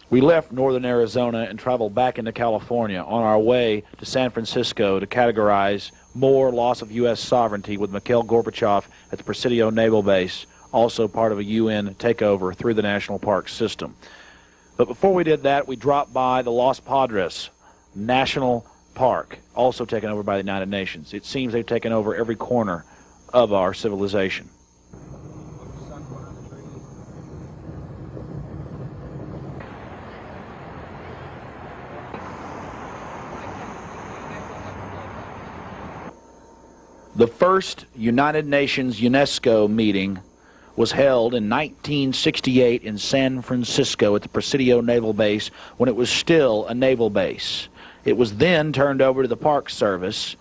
Speaker 3: We left northern Arizona and traveled back into California on our way to San Francisco to categorize more loss of U.S. sovereignty with Mikhail Gorbachev at the Presidio Naval Base, also part of a UN takeover through the National Park system. But before we did that, we dropped by the Los Padres National Park, also taken over by the United Nations. It seems they've taken over every corner of our civilization. The first United Nations UNESCO meeting was held in 1968 in San Francisco at the Presidio Naval Base when it was still a naval base. It was then turned over to the Park Service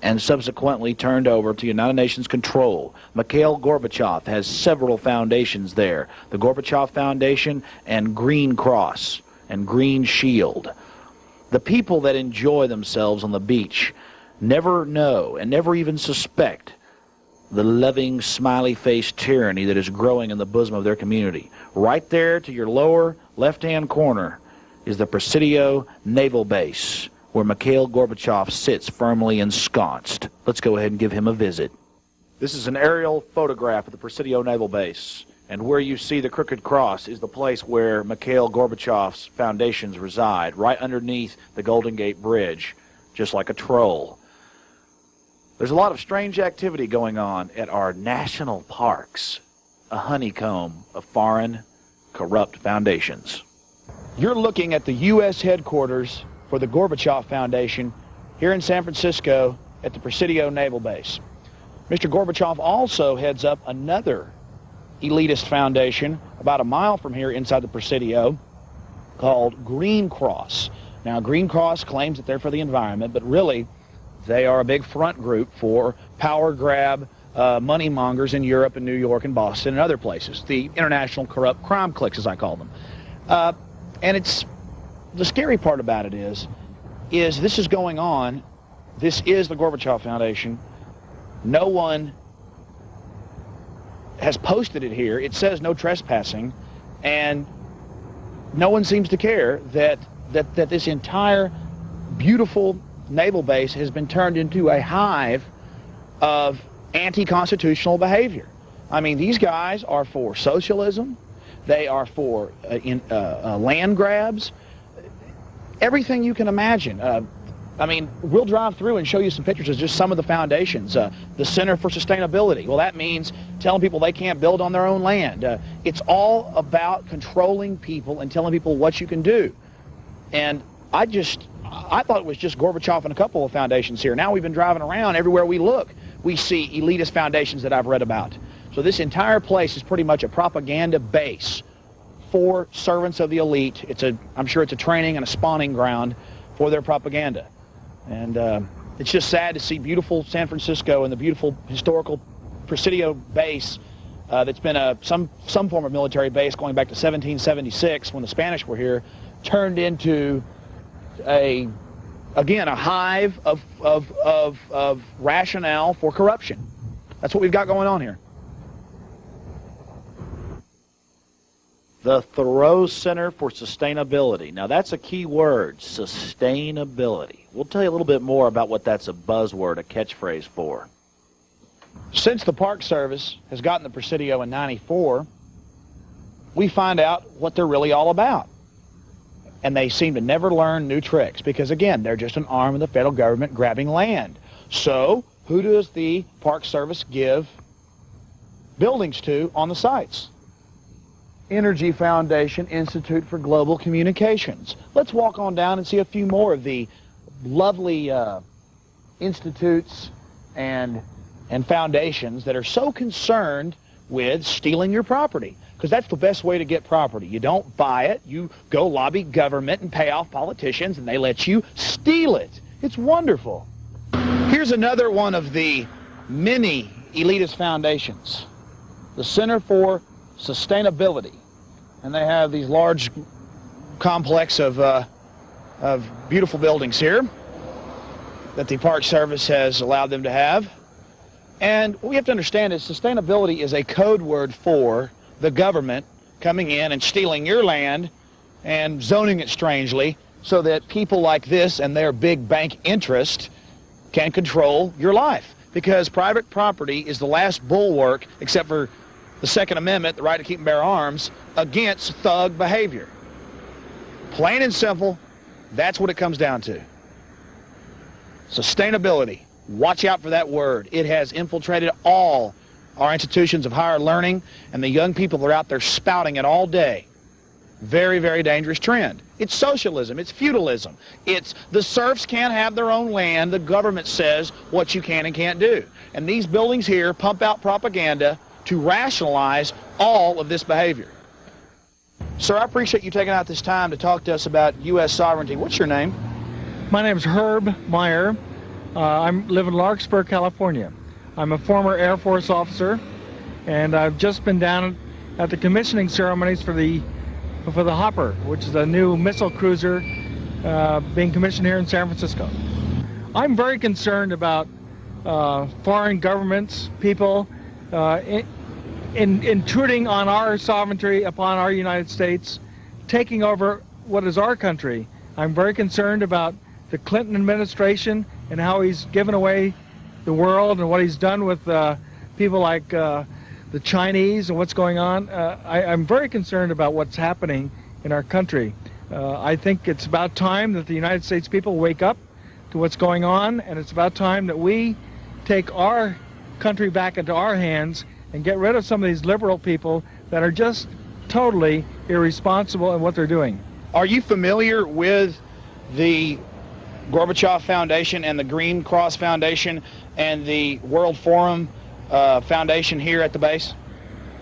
Speaker 3: and subsequently turned over to United Nations control. Mikhail Gorbachev has several foundations there. The Gorbachev Foundation and Green Cross and Green Shield. The people that enjoy themselves on the beach never know and never even suspect the loving, smiley-faced tyranny that is growing in the bosom of their community. Right there to your lower left-hand corner is the Presidio Naval Base, where Mikhail Gorbachev sits firmly ensconced. Let's go ahead and give him a visit. This is an aerial photograph of the Presidio Naval Base, and where you see the crooked cross is the place where Mikhail Gorbachev's foundations reside, right underneath the Golden Gate Bridge, just like a troll. There's a lot of strange activity going on at our national parks, a honeycomb of foreign, corrupt foundations.
Speaker 1: You're looking at the U.S. headquarters for the Gorbachev Foundation here in San Francisco at the Presidio Naval Base. Mr. Gorbachev also heads up another elitist foundation about a mile from here inside the Presidio called Green Cross. Now, Green Cross claims that they're for the environment, but really, they are a big front group for power grab money mongers in Europe and New York and Boston and other places, the international corrupt crime cliques, as I call them. And it's the scary part about it is this is going on. This is the Gorbachev Foundation. No one has posted it here. It says no trespassing, and no one seems to care that this entire beautiful naval base has been turned into a hive of anti-constitutional behavior. I mean, these guys are for socialism. They are for land grabs. Everything you can imagine. I mean, we'll drive through and show you some pictures of just some of the foundations. The Center for Sustainability. Well, that means telling people they can't build on their own land. It's all about controlling people and telling people what you can do. And I thought it was just Gorbachev and a couple of foundations here. Now we've been driving around. Everywhere we look, we see elitist foundations that I've read about. So this entire place is pretty much a propaganda base for servants of the elite. I'm sure it's a training and a spawning ground for their propaganda. And it's just sad to see beautiful San Francisco and the beautiful historical Presidio base that's been some form of military base going back to 1776 when the Spanish were here, turned into again a hive of rationale for corruption. That's what we've got going on here.
Speaker 3: The Thoreau Center for Sustainability. Now that's a key word, sustainability. We'll tell you a little bit more about what that's a buzzword, a catchphrase for.
Speaker 1: Since the Park Service has gotten the Presidio in '94, we find out what they're really all about. And they seem to never learn new tricks because, again, they're just an arm of the federal government grabbing land. So who does the Park Service give buildings to on the sites? Energy Foundation Institute for Global Communications. Let's walk on down and see a few more of the lovely institutes and foundations that are so concerned with stealing your property, because that's the best way to get property. You don't buy it, you go lobby government and pay off politicians, and they let you steal it. It's wonderful. Here's another one of the many elitist foundations, the Center for Sustainability, and they have these large complex of beautiful buildings here that the Park Service has allowed them to have. And what we have to understand is sustainability is a code word for the government coming in and stealing your land and zoning it strangely so that people like this and their big bank interest can control your life. Because private property is the last bulwark, except for the Second Amendment, the right to keep and bear arms, against thug behavior. Plain and simple, that's what it comes down to. Sustainability. Watch out for that word. It has infiltrated all our institutions of higher learning, and the young people are out there spouting it all day. Very, very dangerous trend. It's socialism. It's feudalism. It's the serfs can't have their own land. The government says what you can and can't do. And these buildings here pump out propaganda to rationalize all of this behavior. Sir, I appreciate you taking out this time to talk to us about U.S. sovereignty. What's your name?
Speaker 9: My name is Herb Meyer. I live in Larkspur, California. I'm a former Air Force officer, and I've just been down at the commissioning ceremonies for the Hopper, which is a new missile cruiser being commissioned here in San Francisco. I'm very concerned about foreign governments, people intruding on our sovereignty upon our United States, taking over what is our country. I'm very concerned about the Clinton administration and how he's given away the world and what he's done with people like the Chinese and what's going on. I'm very concerned about what's happening in our country. I think it's about time that the United States people wake up to what's going on, and it's about time that we take our country back into our hands and get rid of some of these liberal people that are just totally irresponsible in what they're doing.
Speaker 1: Are you familiar with the Gorbachev Foundation and the Green Cross Foundation and the World Forum Foundation here at the base?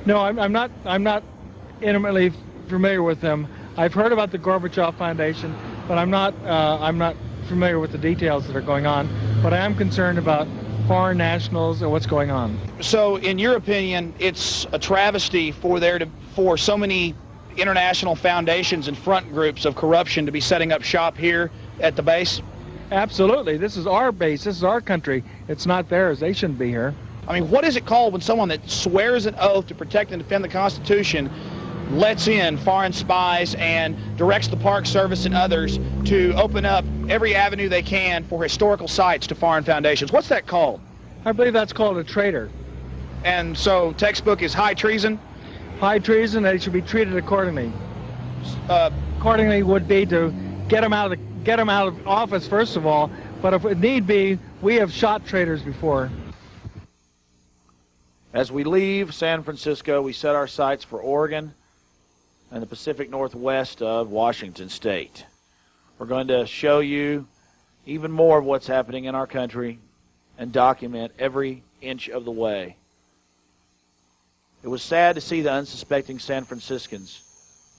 Speaker 9: No, I'm not intimately familiar with them. I've heard about the Gorbachev Foundation, but I'm not familiar with the details that are going on. But I am concerned about foreign nationals and what's going on.
Speaker 1: So, in your opinion, it's a travesty for so many international foundations and front groups of corruption to be setting up shop here at the base?
Speaker 9: Absolutely. This is our base. This is our country. It's not theirs. They shouldn't be here.
Speaker 1: I mean, what is it called when someone that swears an oath to protect and defend the Constitution lets in foreign spies and directs the Park Service and others to open up every avenue they can for historical sites to foreign foundations? What's that called?
Speaker 9: I believe that's called a traitor.
Speaker 1: And so textbook is high treason?
Speaker 9: High treason. They should be treated accordingly. Accordingly would be to get them out of office, first of all, but if it need be, we have shot traitors before.
Speaker 3: As we leave San Francisco, we set our sights for Oregon and the Pacific Northwest of Washington State. We're going to show you even more of what's happening in our country and document every inch of the way. It was sad to see the unsuspecting San Franciscans.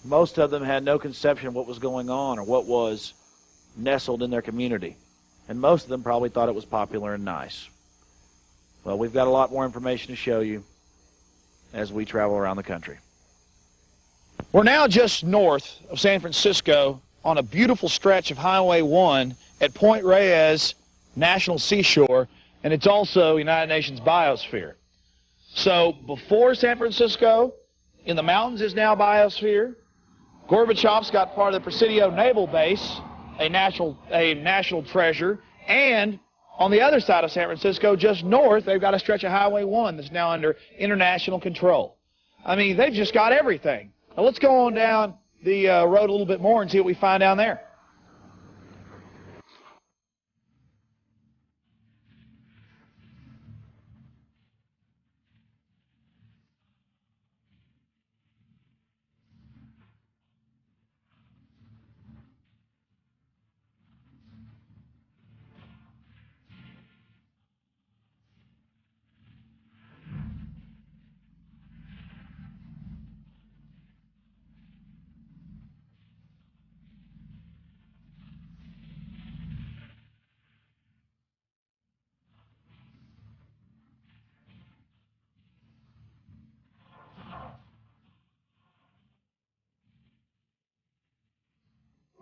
Speaker 3: Most of them had no conception of what was going on or what was nestled in their community. And most of them probably thought it was popular and nice. Well, we've got a lot more information to show you as we travel around the country.
Speaker 1: We're now just north of San Francisco on a beautiful stretch of Highway 1 at Point Reyes National Seashore, and it's also United Nations Biosphere. So before San Francisco, in the mountains is now biosphere. Gorbachev's got part of the Presidio Naval Base, a national treasure, and on the other side of San Francisco, just north, they've got a stretch of Highway 1 that's now under international control. I mean, they've just got everything. Now let's go on down the road a little bit more and see what we find down there.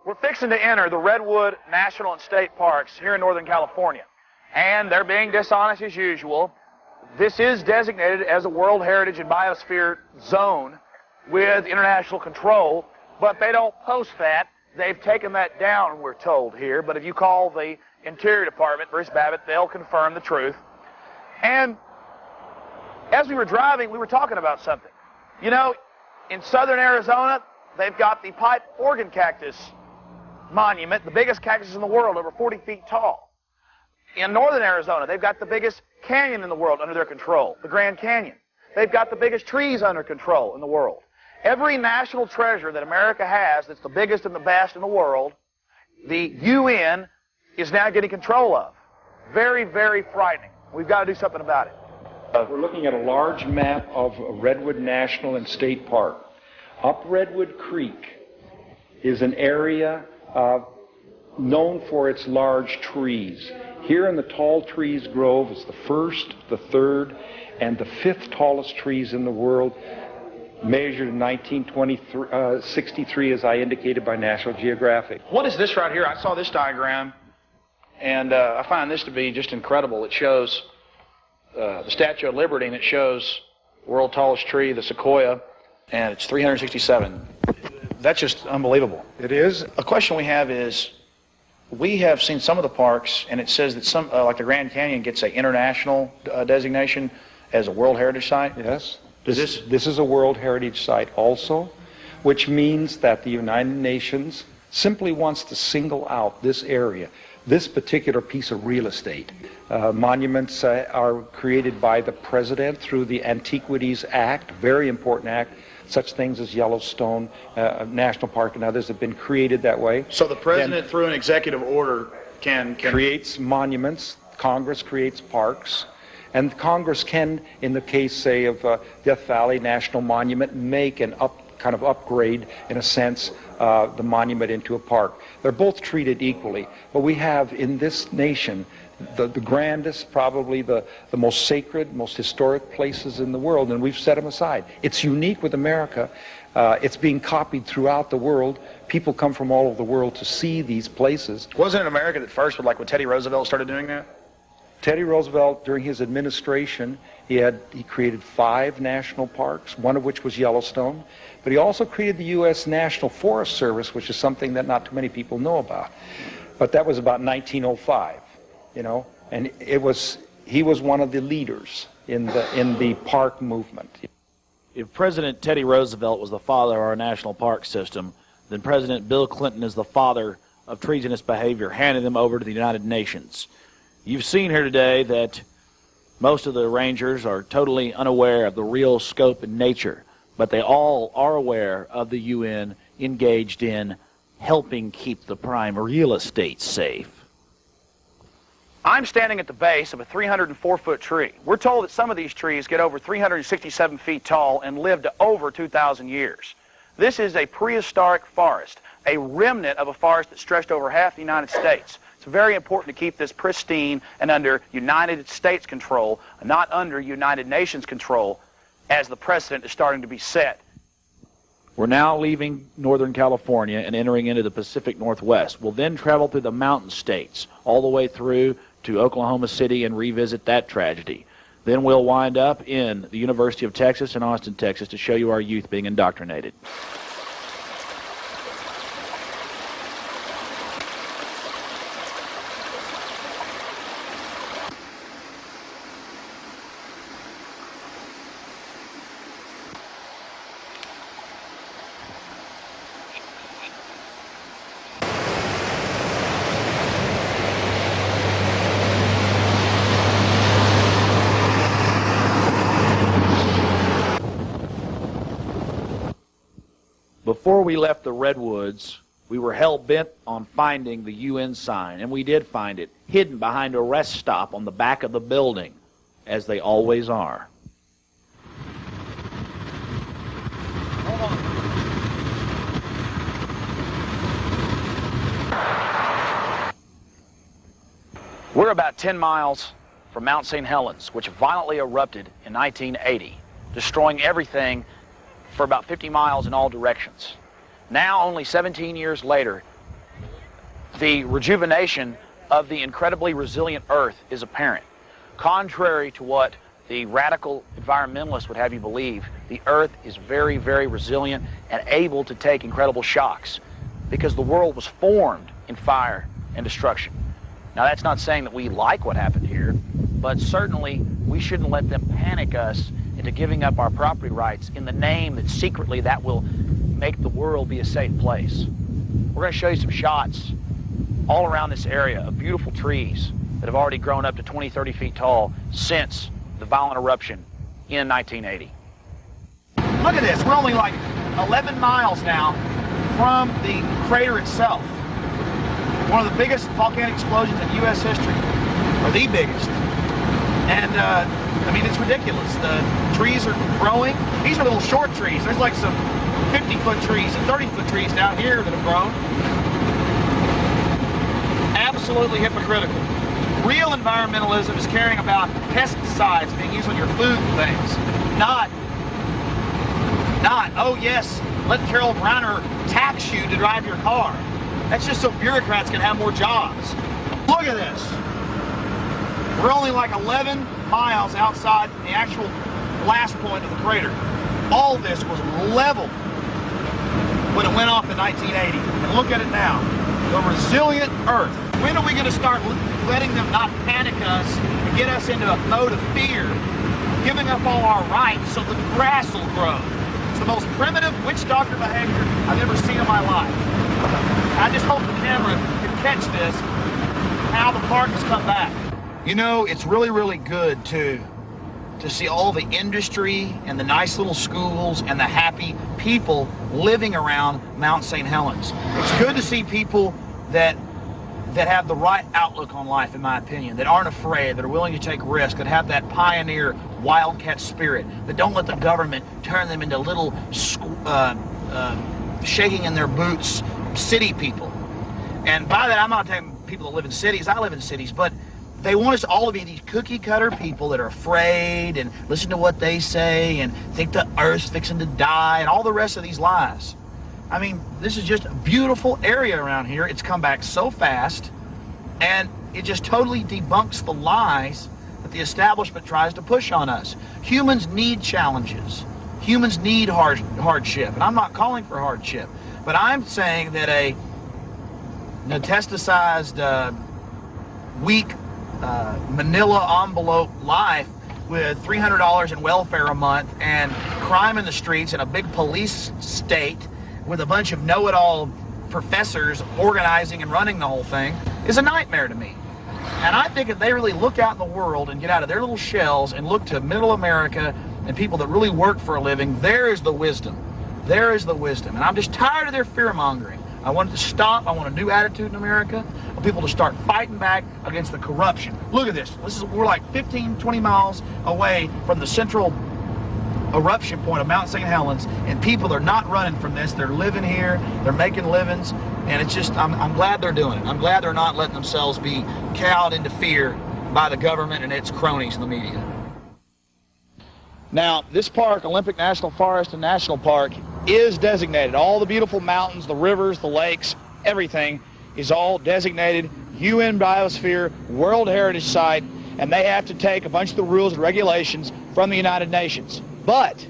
Speaker 1: We're fixing to enter the Redwood National and State Parks here in Northern California. And they're being dishonest as usual. This is designated as a World Heritage and Biosphere Zone with international control, but they don't post that. They've taken that down, we're told here. But if you call the Interior Department, Bruce Babbitt, they'll confirm the truth. And as we were driving, we were talking about something. You know, in southern Arizona, they've got the pipe organ cactus monument, the biggest cactus in the world, over 40 feet tall. In northern Arizona, they've got the biggest canyon in the world under their control, the Grand Canyon. They've got the biggest trees under control in the world. Every national treasure that America has that's the biggest and the best in the world, the UN is now getting control of. Very, very frightening. We've got to do something about it.
Speaker 10: We're looking at a large map of Redwood National and State Park. Up Redwood Creek is an area known for its large trees. Here in the Tall Trees Grove is the first, the third, and the fifth tallest trees in the world, measured in 1963 as I indicated by National Geographic.
Speaker 1: What is this right here? I saw this diagram, and I find this to be just incredible. It shows the Statue of Liberty, and it shows the world's tallest tree, the sequoia, and it's 367. That's just unbelievable.
Speaker 10: It is.
Speaker 1: A question we have is, we have seen some of the parks, and it says that some, like the Grand Canyon, gets an international designation as a World Heritage Site.
Speaker 10: Yes. This is a World Heritage Site also, which means that the United Nations simply wants to single out this area, this particular piece of real estate. Monuments are created by the President through the Antiquities Act, very important act. Such things as Yellowstone National Park and others have been created that way.
Speaker 1: So the President, through an executive order, can
Speaker 10: creates monuments, Congress creates parks, and Congress can, in the case, say, of Death Valley National Monument, make an kind of upgrade, in a sense, the monument into a park. They're both treated equally, but we have in this nation the grandest, probably the most sacred, most historic places in the world, and we've set them aside. It's unique with America. It's being copied throughout the world. People come from all over the world to see these places.
Speaker 1: Wasn't it America that first, like when Teddy Roosevelt started doing that?
Speaker 10: Teddy Roosevelt, during his administration, he created 5 national parks, one of which was Yellowstone, but he also created the U.S. National Forest Service, which is something that not too many people know about. But that was about 1905. You know, and he was one of the leaders in the park movement.
Speaker 3: If President Teddy Roosevelt was the father of our national park system, then President Bill Clinton is the father of treasonous behavior, handing them over to the United Nations. You've seen here today that most of the rangers are totally unaware of the real scope and nature, but they all are aware of the UN engaged in helping keep the prime real estate safe.
Speaker 1: I'm standing at the base of a 304-foot tree. We're told that some of these trees get over 367 feet tall and live to over 2,000 years. This is a prehistoric forest, a remnant of a forest that stretched over half the United States. It's very important to keep this pristine and under United States control, not under United Nations control, as the precedent is starting to be set.
Speaker 3: We're now leaving Northern California and entering into the Pacific Northwest. We'll then travel through the mountain states, all the way through to Oklahoma City and revisit that tragedy. Then we'll wind up in the University of Texas in Austin, Texas, to show you our youth being indoctrinated. Before we left the Redwoods, we were hell-bent on finding the UN sign, and we did find it, hidden behind a rest stop on the back of the building, as they always are.
Speaker 1: We're about 10 miles from Mount St. Helens, which violently erupted in 1980, destroying everything for about 50 miles in all directions. Now, only 17 years later, the rejuvenation of the incredibly resilient Earth is apparent. Contrary to what the radical environmentalists would have you believe, the Earth is very, very resilient and able to take incredible shocks because the world was formed in fire and destruction. Now, that's not saying that we like what happened here, but certainly we shouldn't let them panic us into giving up our property rights in the name that secretly that will make the world be a safe place. We're going to show you some shots all around this area of beautiful trees that have already grown up to 20, 30 feet tall since the violent eruption in 1980. Look at this. We're only like 11 miles now from the crater itself. One of the biggest volcanic explosions in U.S. history, or the biggest. And, I mean, it's ridiculous. The trees are growing. These are little short trees. There's like some 50-foot trees and 30-foot trees down here that have grown. Absolutely hypocritical. Real environmentalism is caring about pesticides being used on your food and things. Not, oh yes, let Carol Browner tax you to drive your car. That's just so bureaucrats can have more jobs. Look at this. We're only like 11 miles outside the actual blast point of the crater. All this was level when it went off in 1980. And look at it now. The resilient Earth. When are we going to start letting them not panic us and get us into a mode of fear, giving up all our rights so the grass will grow? It's the most primitive witch doctor behavior I've ever seen in my life. I just hope the camera can catch this, how the park has come back. You know, it's really, really good to see all the industry and the nice little schools and the happy people living around Mount St. Helens. It's good to see people that have the right outlook on life, in my opinion, that aren't afraid, that are willing to take risks, that have that pioneer wildcat spirit, that don't let the government turn them into little shaking in their boots city people. And by that, I'm not talking people that live in cities. I live in cities, but they want us all to be these cookie cutter people that are afraid and listen to what they say and think the Earth's fixing to die and all the rest of these lies. I mean, this is just a beautiful area around here. It's come back so fast, and it just totally debunks the lies that the establishment tries to push on us. Humans need challenges. Humans need hardship, and I'm not calling for hardship, but I'm saying that a anesthetized, weak, manila envelope life with $300 in welfare a month and crime in the streets and a big police state with a bunch of know-it-all professors organizing and running the whole thing is a nightmare to me. And I think if they really look out in the world and get out of their little shells and look to middle America and people that really work for a living, there is the wisdom. There is the wisdom. And I'm just tired of their fear-mongering. I want it to stop. I want a new attitude in America. I want people to start fighting back against the corruption. Look at this. We're like 15, 20 miles away from the central eruption point of Mount St. Helens, and people are not running from this. They're living here. They're making livings, and it's just, I'm glad they're doing it. I'm glad they're not letting themselves be cowed into fear by the government and its cronies in the media. Now, this park, Olympic National Forest and National Park, is designated. All the beautiful mountains, the rivers, the lakes, everything is all designated UN Biosphere World Heritage Site, and they have to take a bunch of the rules and regulations from the United Nations. But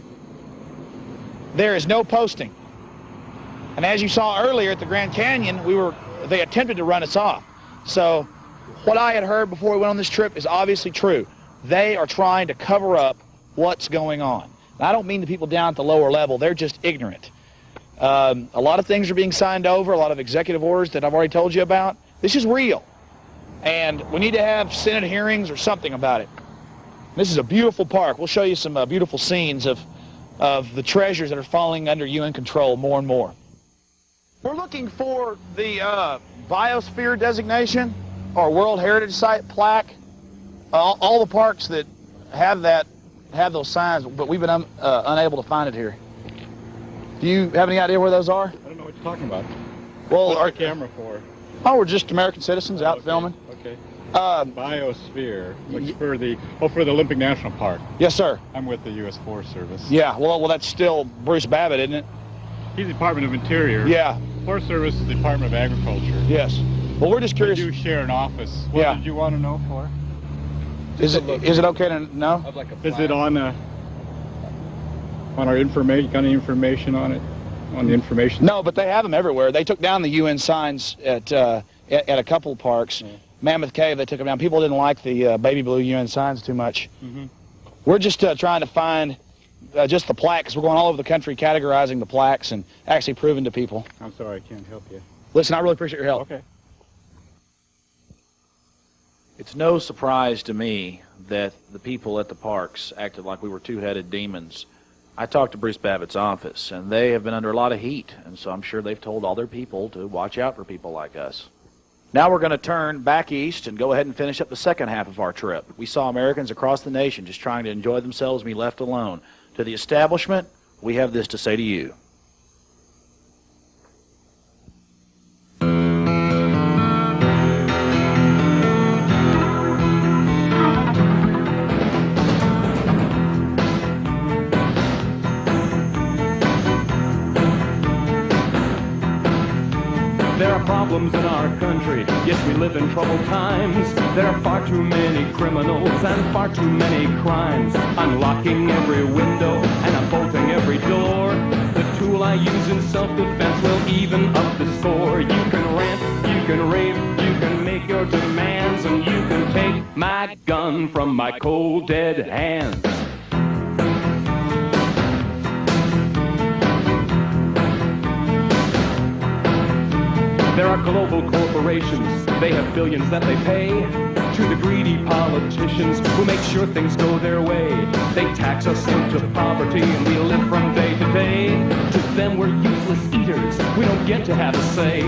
Speaker 1: there is no posting. And as you saw earlier at the Grand Canyon, they attempted to run us off. So what I had heard before we went on this trip is obviously true. They are trying to cover up what's going on. And I don't mean the people down at the lower level. They're just ignorant. A lot of things are being signed over, a lot of executive orders that I've already told you about. This is real. And we need to have Senate hearings or something about it. This is a beautiful park. We'll show you some beautiful scenes of the treasures that are falling under UN control more and more. We're looking for the Biosphere designation or World Heritage Site plaque. All the parks that have those signs, but we've been unable to find it here. Do you have any idea where those are?
Speaker 6: I don't know what you're talking about.
Speaker 1: Well,
Speaker 6: what's the camera for?
Speaker 1: Oh, we're just American citizens out filming.
Speaker 6: Okay. Biosphere, for the Olympic National Park.
Speaker 1: Yes, sir.
Speaker 6: I'm with the U.S. Forest Service.
Speaker 1: Yeah, well, that's still Bruce Babbitt, isn't it?
Speaker 6: He's the Department of Interior.
Speaker 1: Yeah.
Speaker 6: Forest Service is the Department of Agriculture.
Speaker 1: Yes. Well, we're just curious.
Speaker 6: We do share an office. What
Speaker 1: Yeah.
Speaker 6: did you want to know for?
Speaker 1: Is it okay to know?
Speaker 6: Is it on our information? Got any information on it? On the information?
Speaker 1: No, but they have them everywhere. They took down the UN signs at a couple of parks.
Speaker 6: Yeah.
Speaker 1: Mammoth Cave, they took them down. People didn't like the baby blue UN signs too much.
Speaker 6: Mm-hmm.
Speaker 1: We're just trying to find just the plaques. We're going all over the country categorizing the plaques and actually proving to people.
Speaker 6: I'm sorry, I can't help you.
Speaker 1: Listen, I really appreciate your help.
Speaker 6: Okay.
Speaker 3: It's no surprise to me that the people at the parks acted like we were two-headed demons. I talked to Bruce Babbitt's office, and they have been under a lot of heat, and so I'm sure they've told all their people to watch out for people like us. Now we're going to turn back east and go ahead and finish up the second half of our trip. We saw Americans across the nation just trying to enjoy themselves and be left alone. To the establishment, we have this to say to you.
Speaker 11: There are problems in our country, yes, we live in troubled times. There are far too many criminals and far too many crimes. I'm locking every window and I'm bolting every door. The tool I use in self-defense will even up the score. You can rant, you can rave, you can make your demands, and you can take my gun from my cold dead hands. There are global corporations, they have billions that they pay to the greedy politicians who make sure things go their way. They tax us into poverty and we live from day to day. To them we're useless eaters, we don't get to have a say.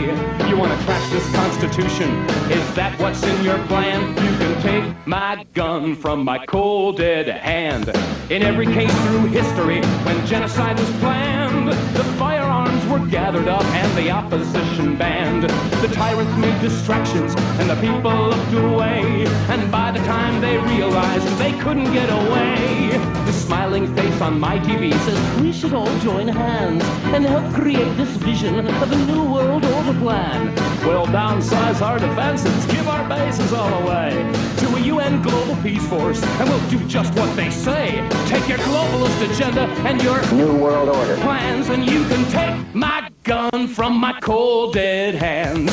Speaker 11: You want to trash this Constitution, is that what's in your plan? You can take my gun from my cold dead hand. In every case through history, when genocide was planned, the firearms were gathered up and the opposition banned. The tyrants made distractions and the people looked away. And by the time they realized they couldn't get away, the smiling face on my TV says we should all join hands and help create this vision of a new world order plan. We'll downsize our defenses, give our bases all away to a UN global peace force, and we'll do just what they say. Take your globalist agenda and your new world order plans, and you can take my gun from my cold dead hands.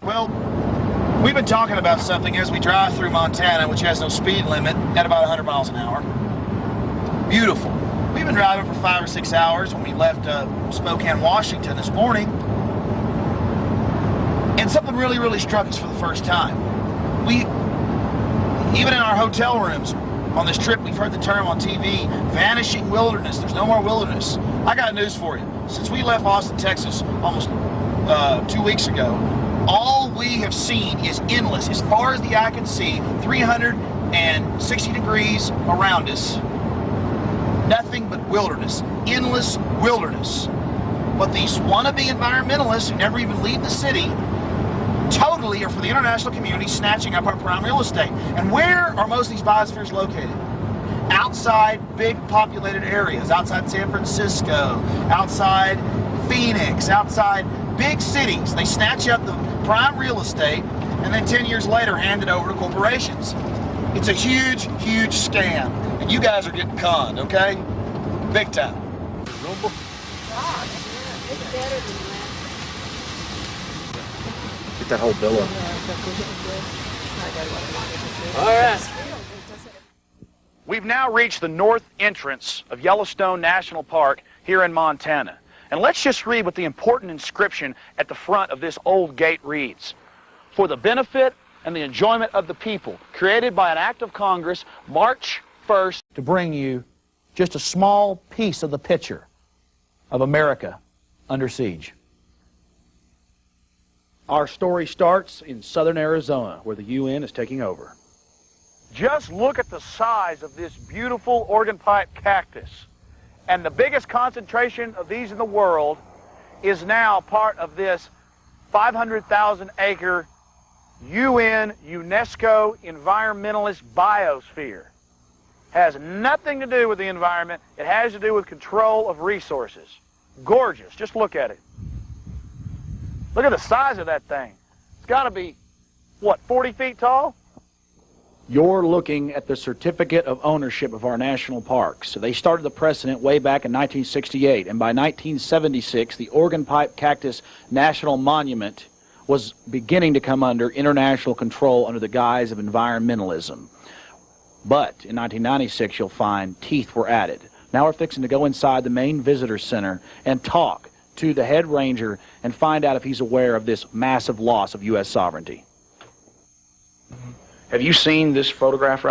Speaker 1: Well, we've been talking about something as we drive through Montana, which has no speed limit, at about 100 miles an hour. Beautiful. We've been driving for 5 or 6 hours when we left Spokane, Washington this morning. And something really, really struck us for the first time. Even in our hotel rooms on this trip, we've heard the term on TV, vanishing wilderness. There's no more wilderness. I got news for you. Since we left Austin, Texas almost 2 weeks ago, all we have seen is endless, as far as the eye can see, 360 degrees around us. Nothing but wilderness, endless wilderness. But these wannabe environmentalists who never even leave the city totally are for the international community snatching up our prime real estate. And where are most of these biospheres located? Outside big populated areas, outside San Francisco, outside Phoenix, outside big cities. They snatch up the prime real estate and then 10 years later hand it over to corporations. It's a huge, huge scam. And you guys are getting conned, okay? Big time. Get that whole bill up. All right. We've now reached the north entrance of Yellowstone National Park here in Montana. And let's just read what the important inscription at the front of this old gate reads. For the benefit and the enjoyment of the people, created by an act of Congress, March 1st, to bring you just a small piece of the picture of America under siege. Our story starts in southern Arizona, where the UN is taking over. Just look at the size of this beautiful organ pipe cactus. And the biggest concentration of these in the world is now part of this 500,000 acre UN UNESCO environmentalist biosphere. Has nothing to do with the environment. It has to do with control of resources. gorgeous. Just look at it. Look at the size of that thing. It's got to be, what, 40 feet tall?
Speaker 3: You're looking at the certificate of ownership of our national parks. So they started the precedent way back in 1968, and by 1976, the Organ Pipe Cactus National Monument was beginning to come under international control under the guise of environmentalism. But in 1996, you'll find teeth were added. Now we're fixing to go inside the main visitor center and talk to the head ranger and find out if he's aware of this massive loss of U.S. sovereignty. Have you seen this photograph?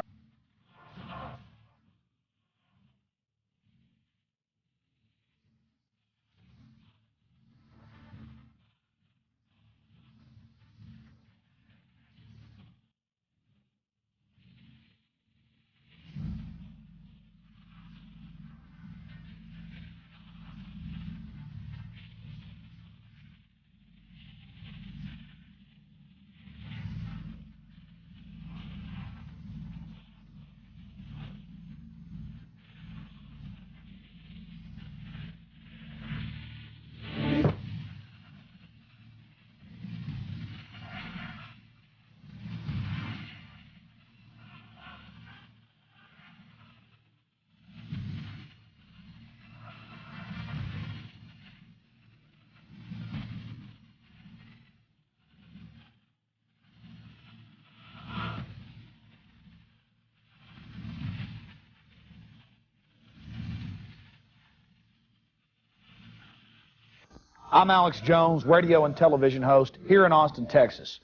Speaker 1: I'm Alex Jones, radio and television host here in Austin, Texas.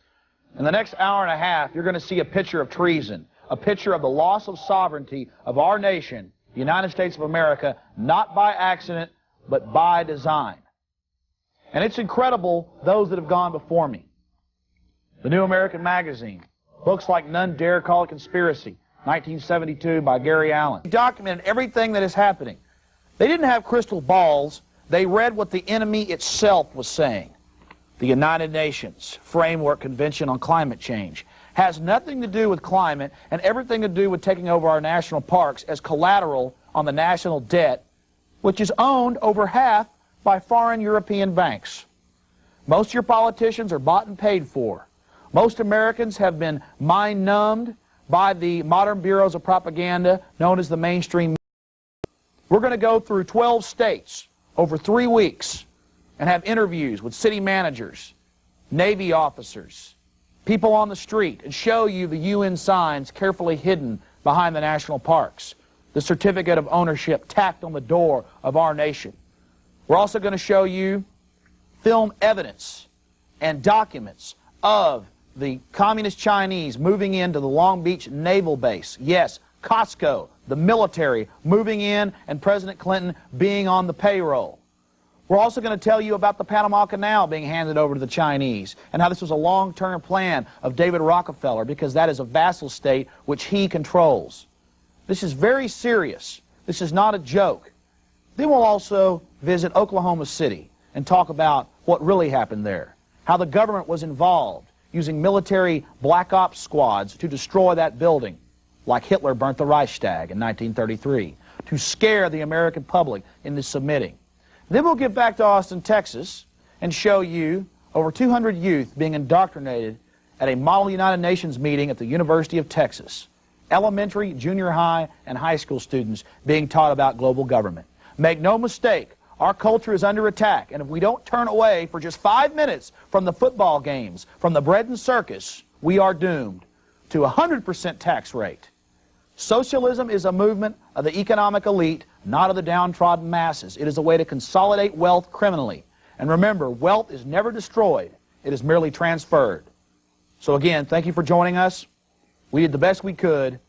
Speaker 1: In the next hour and a half, you're going to see a picture of treason, a picture of the loss of sovereignty of our nation, the United States of America, not by accident, but by design. And it's incredible, those that have gone before me. The New American Magazine, books like None Dare Call It Conspiracy, 1972 by Gary Allen. He documented everything that is happening. They didn't have crystal balls. They read what the enemy itself was saying. The United Nations Framework Convention on Climate Change has nothing to do with climate and everything to do with taking over our national parks as collateral on the national debt, which is owned over half by foreign European banks. Most of your politicians are bought and paid for. Most Americans have been mind-numbed by the modern bureaus of propaganda known as the mainstream media. We're going to go through 12 states over 3 weeks and have interviews with city managers, Navy officers, people on the street, and show you the UN signs carefully hidden behind the national parks, the certificate of ownership tacked on the door of our nation. We're also going to show you film evidence and documents of the communist Chinese moving into the Long Beach Naval Base. Yes, Costco, the military, moving in, and President Clinton being on the payroll. We're also going to tell you about the Panama Canal being handed over to the Chinese and how this was a long-term plan of David Rockefeller because that is a vassal state which he controls. This is very serious. This is not a joke. Then we'll also visit Oklahoma City and talk about what really happened there, how the government was involved using military black ops squads to destroy that building, like Hitler burnt the Reichstag in 1933, to scare the American public into submitting. Then we'll get back to Austin, Texas, and show you over 200 youth being indoctrinated at a model United Nations meeting at the University of Texas. Elementary, junior high, and high school students being taught about global government. Make no mistake, our culture is under attack, and if we don't turn away for just 5 minutes from the football games, from the bread and circus, we are doomed to a 100% tax rate. Socialism is a movement of the economic elite, not of the downtrodden masses. It is a way to consolidate wealth criminally. And remember, wealth is never destroyed. It is merely transferred. So again, thank you for joining us. We did the best we could.